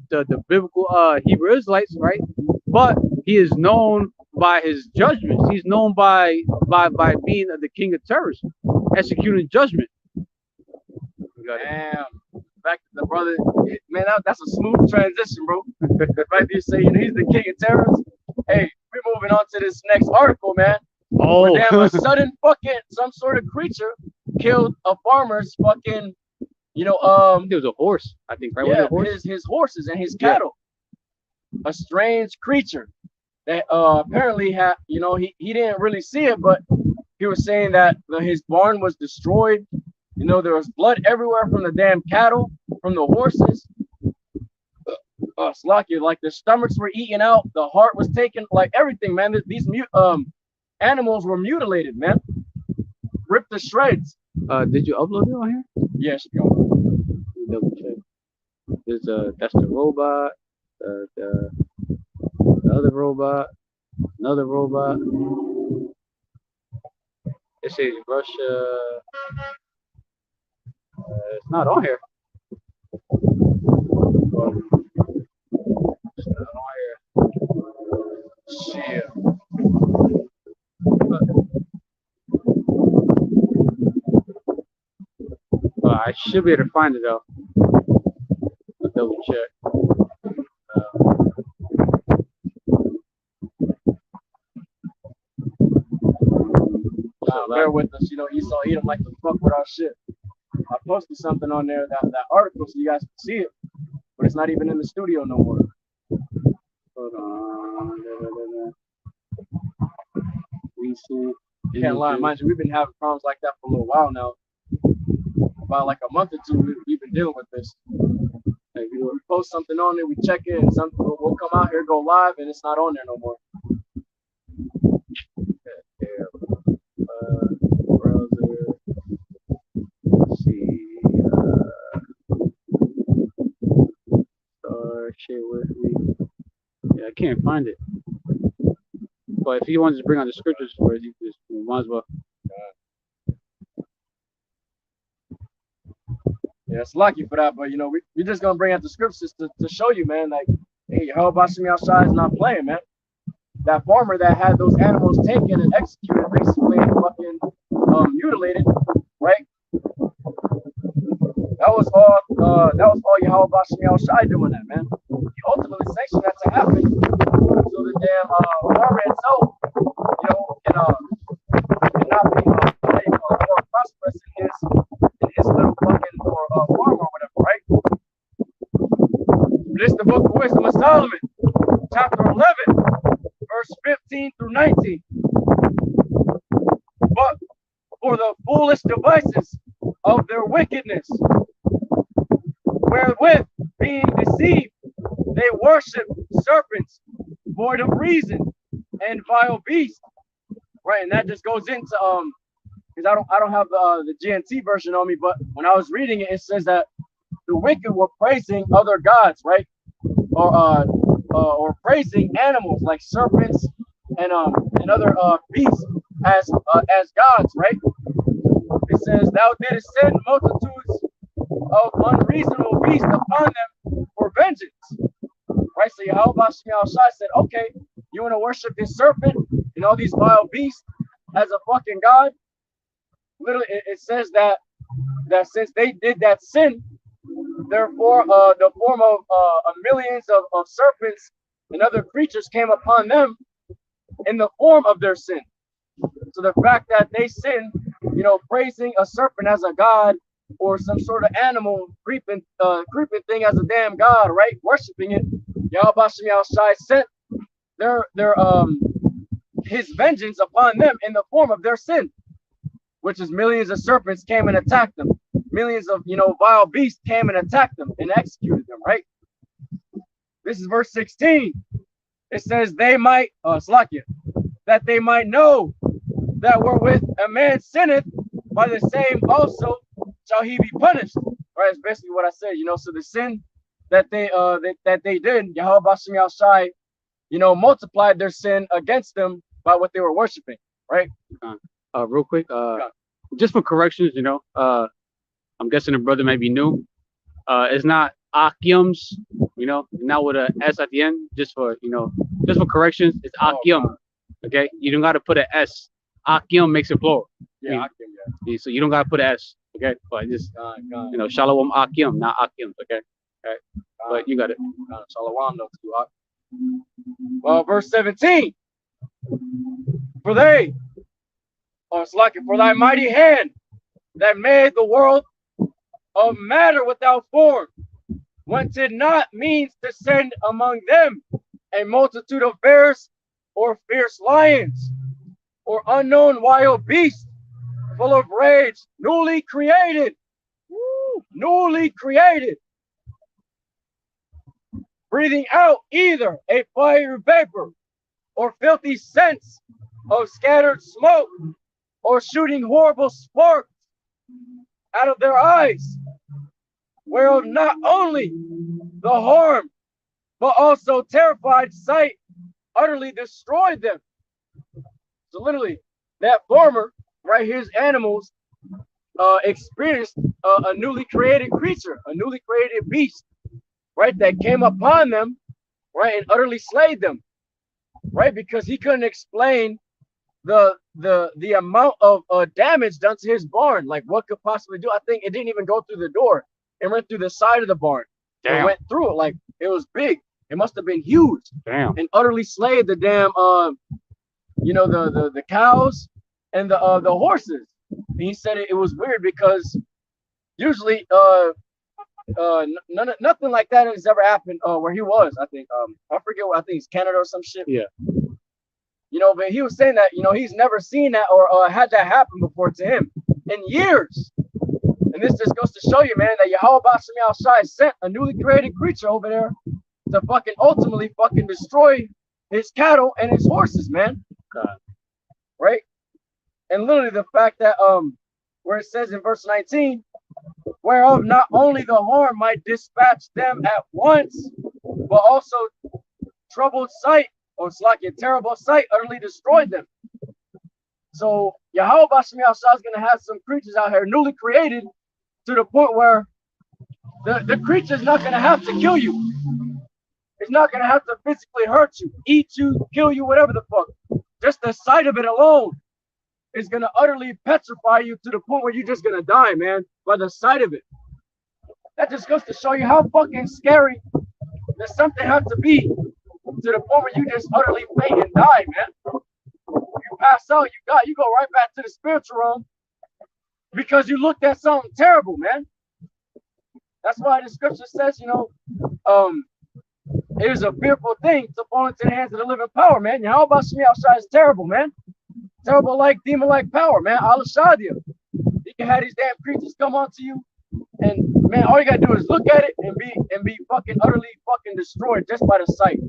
biblical Hebrew Israelites, right? But he is known by his judgments. He's known by being the king of terrorism, executing judgment. Damn. Back to the brother, man. That's a smooth transition, bro. Right there, say he's the king of terrorists. Hey, we're moving on to this next article, man. Oh, where damn, a sudden fucking some sort of creature killed a farmer's fucking, it was a horse, I think, right? Yeah, his horses and his cattle. Yeah. A strange creature that apparently had, he didn't really see it, but he was saying that his barn was destroyed. There was blood everywhere from the damn cattle, from the horses. Slacky, like the stomachs were eaten out, the heart was taken, like everything, man. These animals were mutilated, man. Ripped to shreds. Did you upload it on here? Yes, yeah, go. Double check. That's the robot. The other robot. Another robot. It says Russia. It's not on here. It's not on here. Shit. I should be able to find it though. I'll double check. Bear with us, Esau Edom like to fuck with our shit. I posted something on there, that article, so you guys can see it, but it's not even in the studio no more. Hold on. Recent. Can't lie, mind you, we've been having problems like that for a little while now. About like a month or two, we've been dealing with this. Like, we post something on there, we check it, and something will come out here, go live, and it's not on there no more. Browser. Let's see. Share with me. Yeah, I can't find it. But if you want to bring on the scriptures for it, you might as well. Yeah, it's lucky for that, but we're just gonna bring out the scriptures to show you, man. Like, hey, Yahawah BAHASHAM YAHAWASHI is not playing, man. that farmer that had those animals taken and executed, basically fucking mutilated, right? That was all Yahawah Bahasham Yahawashi doing that, man. He ultimately sanctioned that to happen so the damn farmer itself, you know, can not be more prosperous in his little fucking farm or whatever, right? This is the book of Wisdom of Solomon, chapter 11, verse 15 through 19. But for the foolish devices of their wickedness, wherewith being deceived, they worship serpents void of reason and vile beasts. Right, and that just goes into because I don't have the GNT version on me, but when I was reading it, it says that the wicked were praising other gods, right, or praising animals like serpents and other beasts as gods, right? It says, "Thou didst send multitudes of unreasonable beasts upon them for vengeance." Right, so Yahawah Bahasham Yahawashi said, "Okay, you want to worship this serpent and all these vile beasts as a fucking god?" Literally, it says that since they did that sin, therefore the form of millions of serpents and other creatures came upon them in the form of their sin. So the fact that they sinned, you know, praising a serpent as a god or some sort of animal creeping thing as a damn god, right? Worshiping it, Yahawah Bahasham Yahawashi sent his vengeance upon them in the form of their sin, which is millions of serpents came and attacked them. Millions of, you know, vile beasts came and attacked them and executed them, right? This is verse 16. It says, they might, that they might know that wherewith a man sinneth, by the same also shall he be punished. Right? It's basically what I said, you know. So the sin that they did, Yahawah Bahasham Yahawashi, you know, multiplied their sin against them by what they were worshiping, right? Real quick, just for corrections, you know, I'm guessing the brother may be new. It's not Akyums, you know, not with a S at the end, just for, you know, just for corrections, it's Akyum. Okay, you don't got to put an S. Akyum makes it plural. Yeah, Akyum, yeah. So you don't got to put an S. Okay, but just you know, Shalom Akyum, not Akyum. Okay, okay, but you got it. Shalom, no, too. Well, verse 17. For they, or it's like, for thy mighty hand that made the world of matter without form, whence it not means to send among them a multitude of bears or fierce lions or unknown wild beasts full of rage, newly created, breathing out either a fiery vapor or filthy scents of scattered smoke, or shooting horrible sparks out of their eyes, whereof not only the harm, but also terrified sight utterly destroyed them. So literally, that farmer, right, his animals experienced a newly created creature, a newly created beast, right, that came upon them, right, and utterly slayed them, right, because he couldn't explain the amount of damage done to his barn. Like, what could possibly do? I think it didn't even go through the door. It went through the side of the barn. Damn. It went through it. Like, it was big. It must have been huge. Damn. And utterly slayed the damn you know, the cows and the horses. And he said it was weird because usually nothing like that has ever happened where he was. I think I forget what, I think it's Canada or some shit. Yeah. You know, but he was saying that, you know, he's never seen that or had that happen before to him in years. And this just goes to show you, man, that Yahawah Bahasham Yahawashi sent a newly created creature over there to fucking ultimately fucking destroy his cattle and his horses, man. Right? And literally the fact that where it says in verse 19, whereof not only the harm might dispatch them at once, but also troubled sight, or it's like a terrible sight, utterly destroyed them. So Yahawah Bahasham Yahawashi is going to have some creatures out here newly created to the point where the creature's not going to have to kill you. He's not gonna have to physically hurt you, eat you, kill you, whatever the fuck. Just the sight of it alone is gonna utterly petrify you to the point where you're just gonna die, man, by the sight of it. That just goes to show you how fucking scary that something has to be to the point where you just utterly faint and die, man. You pass out, you go right back to the spiritual realm because you looked at something terrible, man. That's why the scripture says, it is a fearful thing to fall into the hands of the living power, man. Yahawah Bahasham Yahawashi is terrible, man. Terrible like demon-like power, man. Al-Shadia. You can have these damn creatures come onto you, and man, all you gotta do is look at it and be fucking utterly fucking destroyed just by the sight.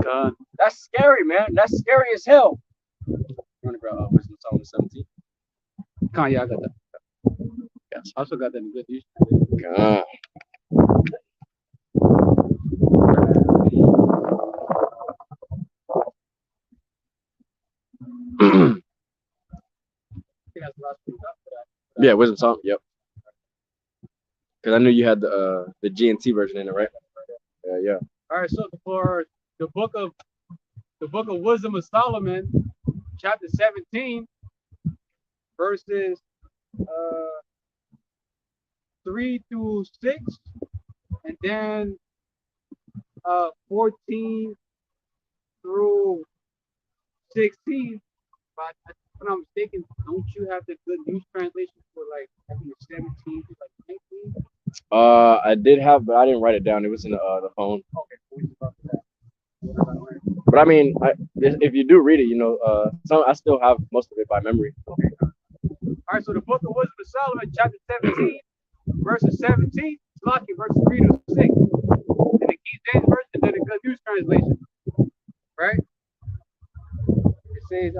God. That's scary, man. That's scary as hell. You wanna grab Wisdom Psalm 17? Yeah, I got that. Yes, I also got that in good use. God. Yeah, Wisdom Psalm. Yep. Because I knew you had the GNT version in it, right? Yeah. All right, so for the book of Wisdom of Solomon, chapter 17, verses 3 through 6, and then 14 through 16. But if I'm not mistaken, don't you have the good news translation for like I think it's 17 to like 19? I did have, but I didn't write it down. It was in the phone. Okay. But I mean, if you do read it, I still have most of it by memory. Okay. All right. So the book of Wisdom of Solomon, chapter 17, verses 17, verses 3 to 6, in the King James version, and then the good news translation. Right? It says,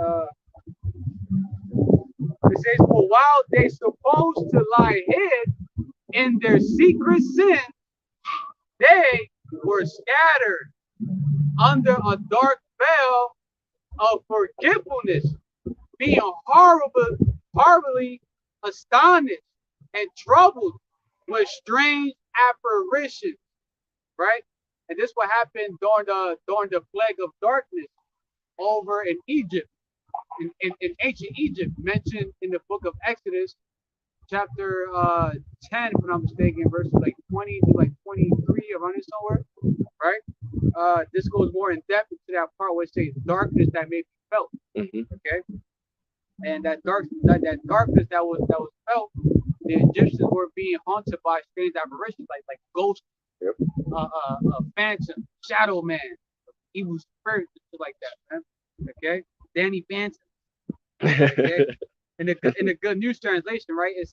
for while they supposed to lie hid in their secret sin, they were scattered under a dark veil of forgetfulness, being horribly astonished and troubled with strange apparitions. Right? And this what happened during the plague of darkness over in Egypt, in ancient Egypt, mentioned in the book of Exodus, chapter 10, if I'm not mistaken, verses like 20 to like 23, around here somewhere, right? This goes more in depth into that part where it says darkness that may be felt. Okay, and that darkness that was felt, the Egyptians were being haunted by strange apparitions like ghosts, phantom, shadow man, evil spirits, shit like that, man. Okay, Danny Phantom. Okay? In the good news translation, right? It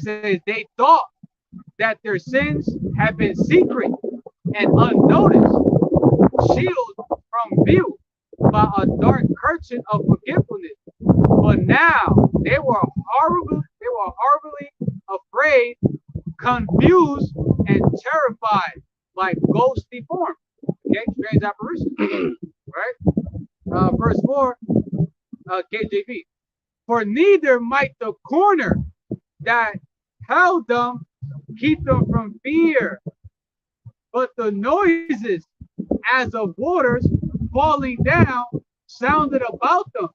says they thought that their sins had been secret and unnoticed, shielded from view by a dark curtain of forgetfulness. But now they were horribly afraid, confused, and terrified by ghostly forms. Okay, strange apparitions. Right? Verse 4, KJV. For neither might the corner that held them keep them from fear, but the noises as of waters falling down sounded about them,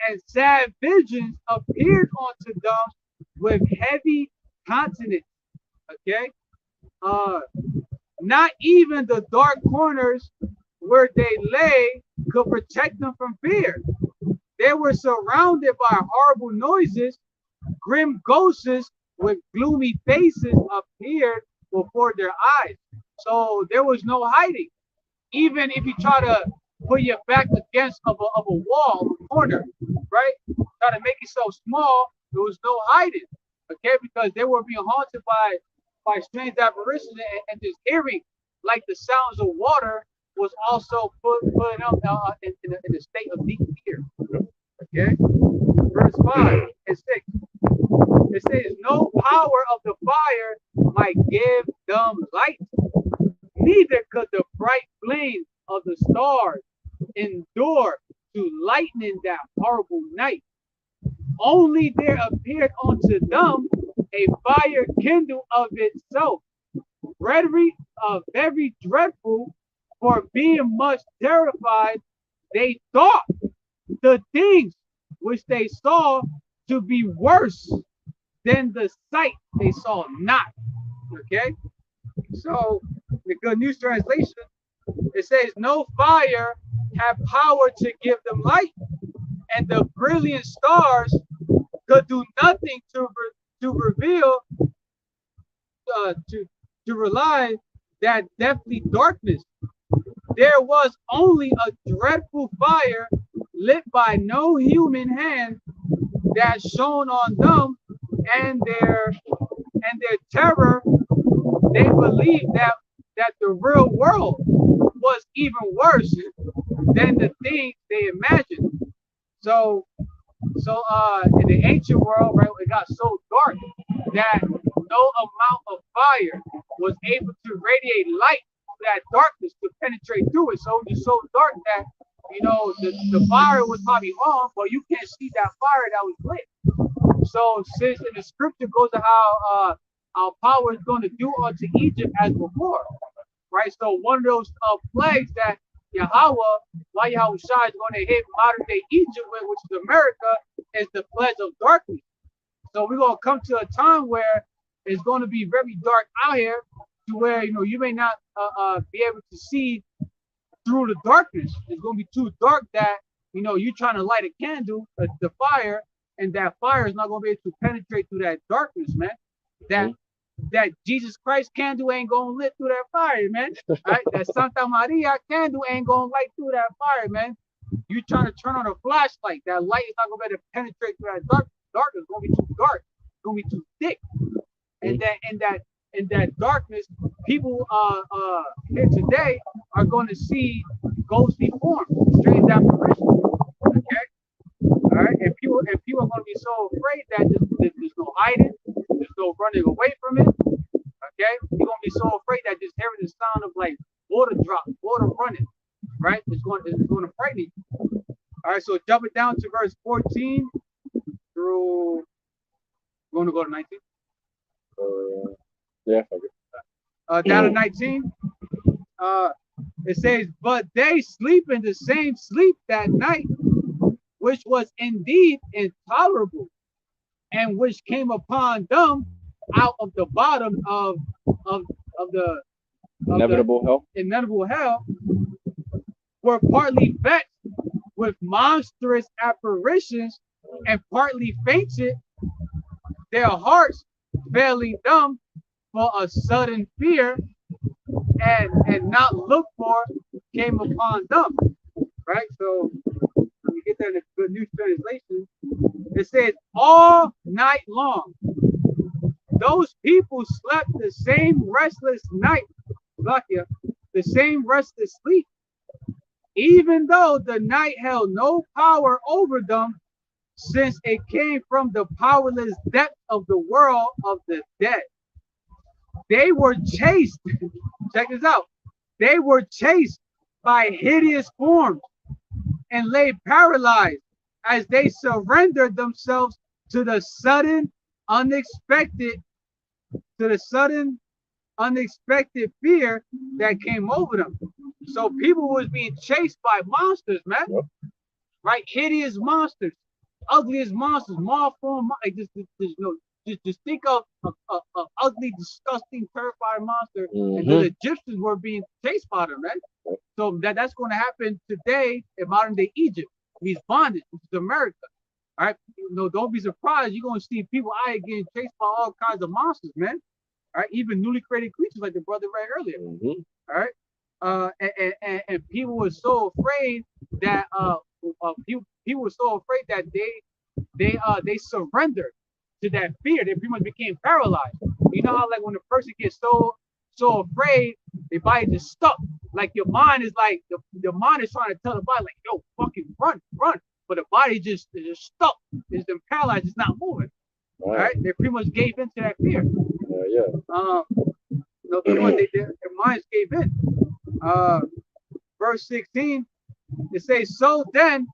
and sad visions appeared unto them with heavy countenance. Okay? Not even the dark corners where they lay could protect them from fear. They were surrounded by horrible noises. Grim ghosts with gloomy faces appeared before their eyes. So there was no hiding. Even if you try to put your back against a wall, a corner, right? Try to make yourself small, there was no hiding. Okay, because they were being haunted by strange apparitions, and just hearing like the sounds of water was also putting them in a state of deep fear. Okay, verse 5 and 6. It says, no power of the fire might give them light, neither could the bright flame of the stars endure to lighten that horrible night. Only there appeared unto them a fire kindled of itself, ready very dreadful, for being much terrified, they thought the things which they saw to be worse than the sight they saw not. Okay, so the Good News Translation, it says, no fire had power to give them light, and the brilliant stars could do nothing to reveal to rely that deathly darkness. There was only a dreadful fire lit by no human hand that shone on them, and their terror. They believed that the real world was even worse than the things they imagined. So in the ancient world, right, it got so dark that no amount of fire was able to radiate light to that darkness to penetrate through it. So it was so dark that, you know, the fire was probably on, but you can't see that fire that was lit. So since in the scripture goes to how our power is going to do unto Egypt as before, right? So one of those plagues that Yahawah, YAHAWASHI is going to hit modern day Egypt with, which is America, is the plague of darkness. So we're going to come to a time where it's going to be very dark out here, to where, you know, you may not be able to see through the darkness. It's going to be too dark that, you know, you're trying to light a candle, the fire, and that fire is not going to be able to penetrate through that darkness, man. That Jesus Christ candle ain't gonna lit through that fire, man. Right? That Santa Maria candle ain't gonna light through that fire, man. You trying to turn on a flashlight, that light is not gonna be able to penetrate through that darkness. It's gonna be too dark. It's gonna be too thick. And that in that darkness, people here today are going to see ghostly forms, strange apparitions. Okay, all right, and people are going to be so afraid that there's no hiding, there's no running away from it. Okay, you're going to be so afraid that just hearing the sound of like water drop, water running, right? It's going to frighten you. All right, so jump it down to verse 14 through. You want to go to 19? Yeah. Down to 19. It says, but they sleep in the same sleep that night, which was indeed intolerable, and which came upon them out of the bottom of the inevitable hell, were partly vexed with monstrous apparitions, and partly fainted, their hearts failing them for a sudden fear, and not looked for came upon them. Right? So when you get that in the Good News Translation, it says all night long those people slept the same restless night, the same restless sleep, even though the night held no power over them, since it came from the powerless depth of the world of the dead. They were chased, check this out, they were chased by hideous forms and lay paralyzed as they surrendered themselves to the sudden, unexpected fear that came over them. So people was being chased by monsters, man. Yep. Right? Hideous monsters, ugliest monsters, malformed, like just think of an ugly, disgusting, terrifying monster. And the Egyptians were being chased by them, man. So that's going to happen today in modern day Egypt. These bondage, which is America. All right, don't be surprised. You're going to see people out here getting chased by all kinds of monsters, man. All right, even newly created creatures, like the brother read earlier. All right, and people were so afraid that people were so afraid that they surrendered to that fear. They pretty much became paralyzed. You know how, like, when a person gets so afraid, their body just stuck. Like your mind is like the mind is trying to tell the body, like, yo, fucking run, but the body just stuck. It's been paralyzed. It's not moving. All right, they pretty much gave into that fear. Pretty much their minds gave in. Verse 16, it says, so then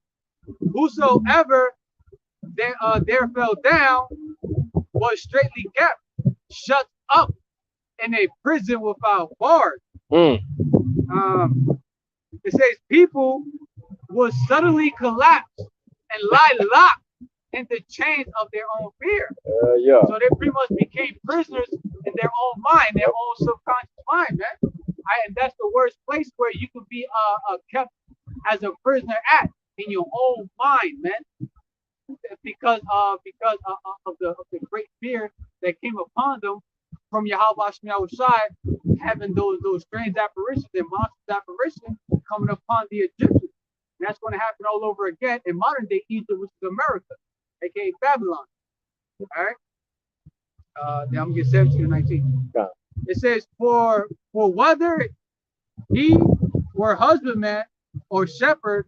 whosoever there fell down was straightly kept shut up in a prison without bars. Mm. It says people will suddenly collapse and lie locked in the chains of their own fear. Yeah. So they pretty much became prisoners in their own mind, their own subconscious mind, man. And that's the worst place where you could be kept as a prisoner at, in your own mind, man. Because of the great fear that came upon them from YAHAWASHI YAHAWASHI, having those strange apparitions and monstrous apparitions coming upon the Egyptians. And that's going to happen all over again in modern day Egypt, which is America, aka Babylon. All right. Then I'm gonna get 17 and 19. Yeah. It says, for whether he were husbandman or shepherd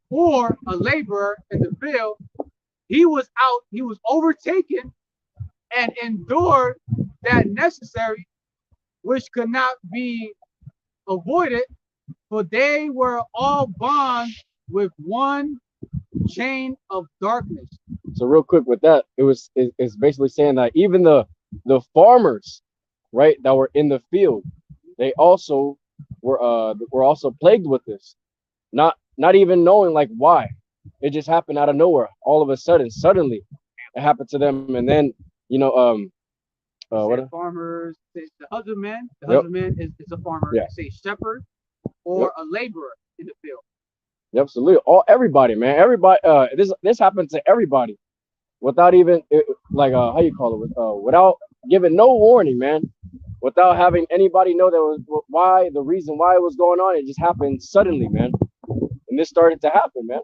or a laborer in the field, he was overtaken and endured that necessary which could not be avoided, for they were all bound with one chain of darkness. So real quick with that, it's basically saying that even the farmers, right, that were in the field, they also were also plagued with this, not even knowing like why. It just happened out of nowhere. All of a sudden, suddenly, it happened to them, and then what? Farmers, the husbandman. The Yep. husbandman is a farmer. Yeah. Say shepherd or a laborer in the field. Yep, absolutely. Everybody, man. Everybody. This happened to everybody, without even how you call it, without giving no warning, man. Without having anybody know the reason why it was going on. It just happened suddenly, man. And this started to happen, man.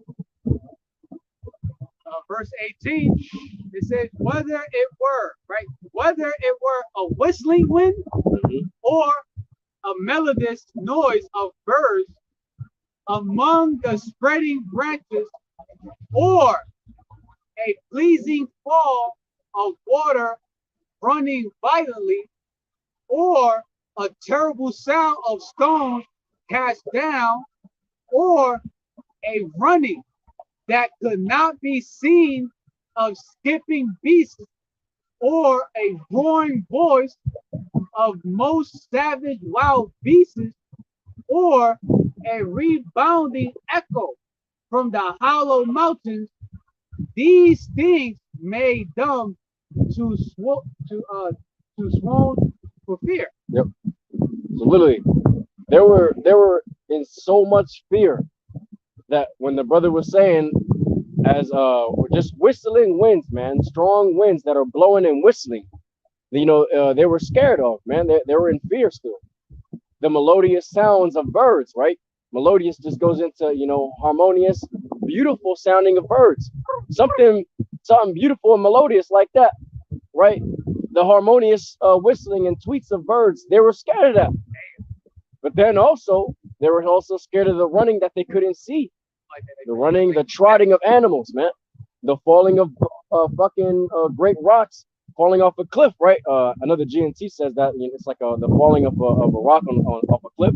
Verse 18, it says, whether it were a whistling wind or a melodious noise of birds among the spreading branches, or a pleasing fall of water running violently, or a terrible sound of stones cast down, or a running that could not be seen of skipping beasts, or a roaring voice of most savage wild beasts, or a rebounding echo from the hollow mountains, these things made them to swoon for fear. Yep. So literally, they were in so much fear that when the brother was saying, as just whistling winds, man, strong winds that are blowing and whistling, they were scared of, man. They were in fear still. The melodious sounds of birds, right? Melodious just goes into, harmonious, beautiful sounding of birds. Something beautiful and melodious like that, right? The harmonious whistling and tweets of birds, they were scared of that. But then also, they were also scared of the running that they couldn't see. The running, the trotting of animals, man. The falling of fucking great rocks falling off a cliff, right? Another GNT says that it's like the falling of a rock off a cliff.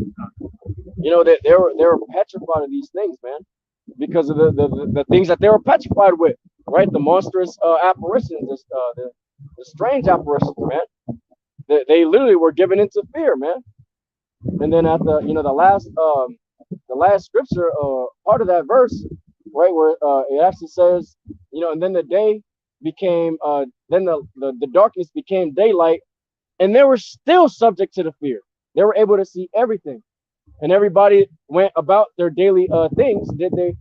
They were petrified of these things, man, because of the things that they were petrified with, right? The monstrous apparitions, the strange apparitions, man. They literally were given into fear, man. And then at the last scripture, part of that verse, right, where it actually says, and then the day became, then the darkness became daylight, and they were still subject to the fear. They were able to see everything, and everybody went about their daily things. Did they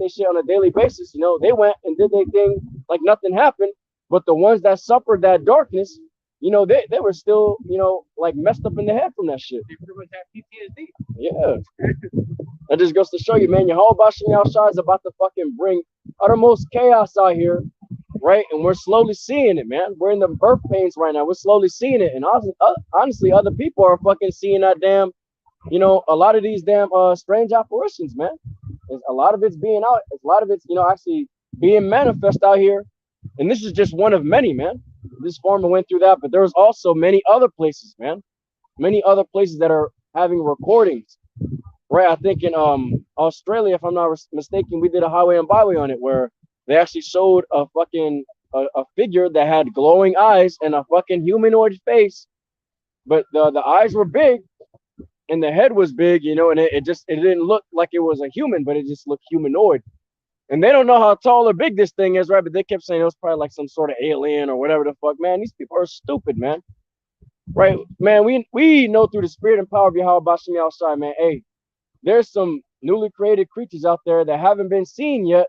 shit on a daily basis? They went and did their thing like nothing happened. But the ones that suffered that darkness, they were still, like messed up in the head from that shit. They pretty much have PTSD. Yeah. That just goes to show you, man, YAHAWAH BAHASHAM YAHAWASHI is about to fucking bring uttermost chaos out here, right? And we're slowly seeing it, man. We're in the birth pains right now. We're slowly seeing it. And honestly, other people are fucking seeing that damn, a lot of these damn strange apparitions, man. A lot of it's being out. A lot of it's, actually being manifest out here. And this is just one of many, man. This farmer went through that, but there's also many other places, man. Many other places that are having recordings. Right, I think in Australia, if I'm not mistaken, we did a highway and byway on it where they actually showed a fucking a figure that had glowing eyes and a fucking humanoid face but the eyes were big and the head was big, you know, and it didn't look like it was a human, but it just looked humanoid. And they don't know how tall or big this thing is, right? But they kept saying it was probably like some sort of alien or whatever the fuck. Man, these people are stupid, man. Right, man, we know through the spirit and power of Yahawah Bahashem Yahawashi, man, hey, there's some newly created creatures out there that haven't been seen yet.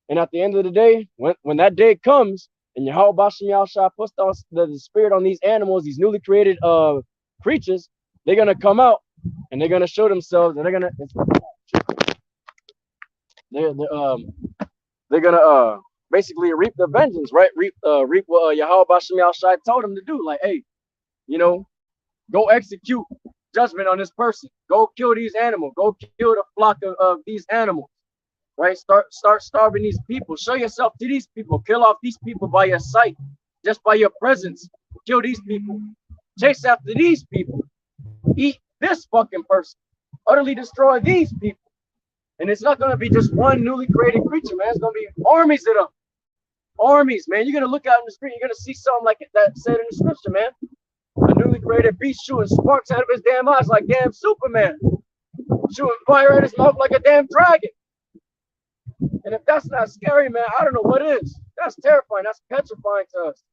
And at the end of the day, when that day comes and Yahawah Bahashem Yahawashi puts the spirit on these animals, these newly created creatures, they're gonna come out and they're gonna show themselves, and they're gonna basically reap the vengeance, right? Reap what Yahawah Bahashem Yahawashi told them to do. Like, hey, you know, go execute judgment on this person. Go kill these animals. Go kill the flock of these animals. Right? Start starving these people. Show yourself to these people. Kill off these people by your sight, just by your presence. Kill these people. Chase after these people. Eat this fucking person. Utterly destroy these people. And it's not going to be just one newly created creature, man. It's going to be armies of them. Armies, man. You're going to look out in the street. You're going to see something like that said in the scripture, man. A newly created beast shooting sparks out of his damn eyes like damn Superman. Shooting fire at his mouth like a damn dragon. And if that's not scary, man, I don't know what is. That's terrifying. That's petrifying to us.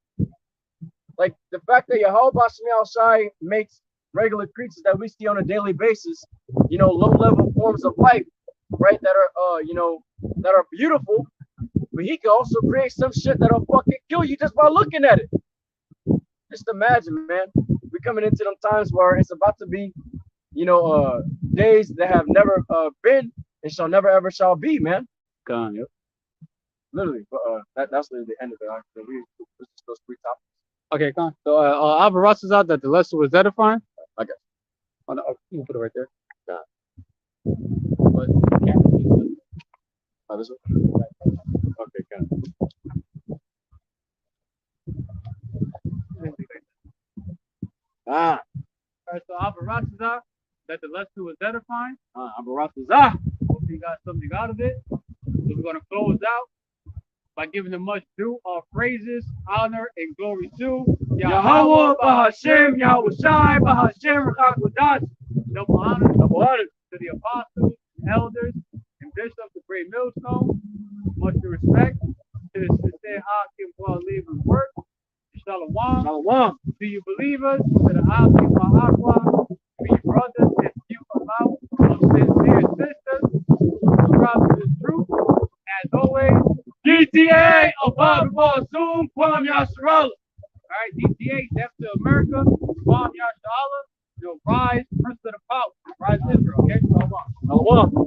Like the fact that Yahawah Bahashem Yahawashi makes regular creatures that we see on a daily basis, you know, low-level forms of life, right, that are, you know, that are beautiful, but he can also create some shit that'll fucking kill you just by looking at it. Just imagine, man, we're coming into them times where it's about to be, you know, days that have never been and shall never ever shall be, man. Gone, yep. Literally, but that's literally the end of it. We just those three topics. Okay, gone. So Alvarez is out that the lesson was edifying. Okay. Oh, no, you can put it right there. Yeah. But oh, this one? Okay, got it. All right, so Alvarez is out that the lesson was edifying. Alvarez is out. Hope you got something out of it. So we're going to close out by giving the much due our praises, honor, and glory to Yahawah Bahashem Yahawashi Bahashem QADASH. Double honor to the apostles, elders, and bishops of Great Millstone. Much respect to the sincere Hakim while leaving work. Shalom. Shalom. To you believers, to the Hakim Wahakwa, to you brothers and you about sincere sisters who subscribe to this truth. As always, GTA above the ball soon, Kwam Yasharallah. All right, GTA, death to America, Kwam Yasharallah. Rise, Prince of the Power, rise Israel. Okay, Shalom. Shalom.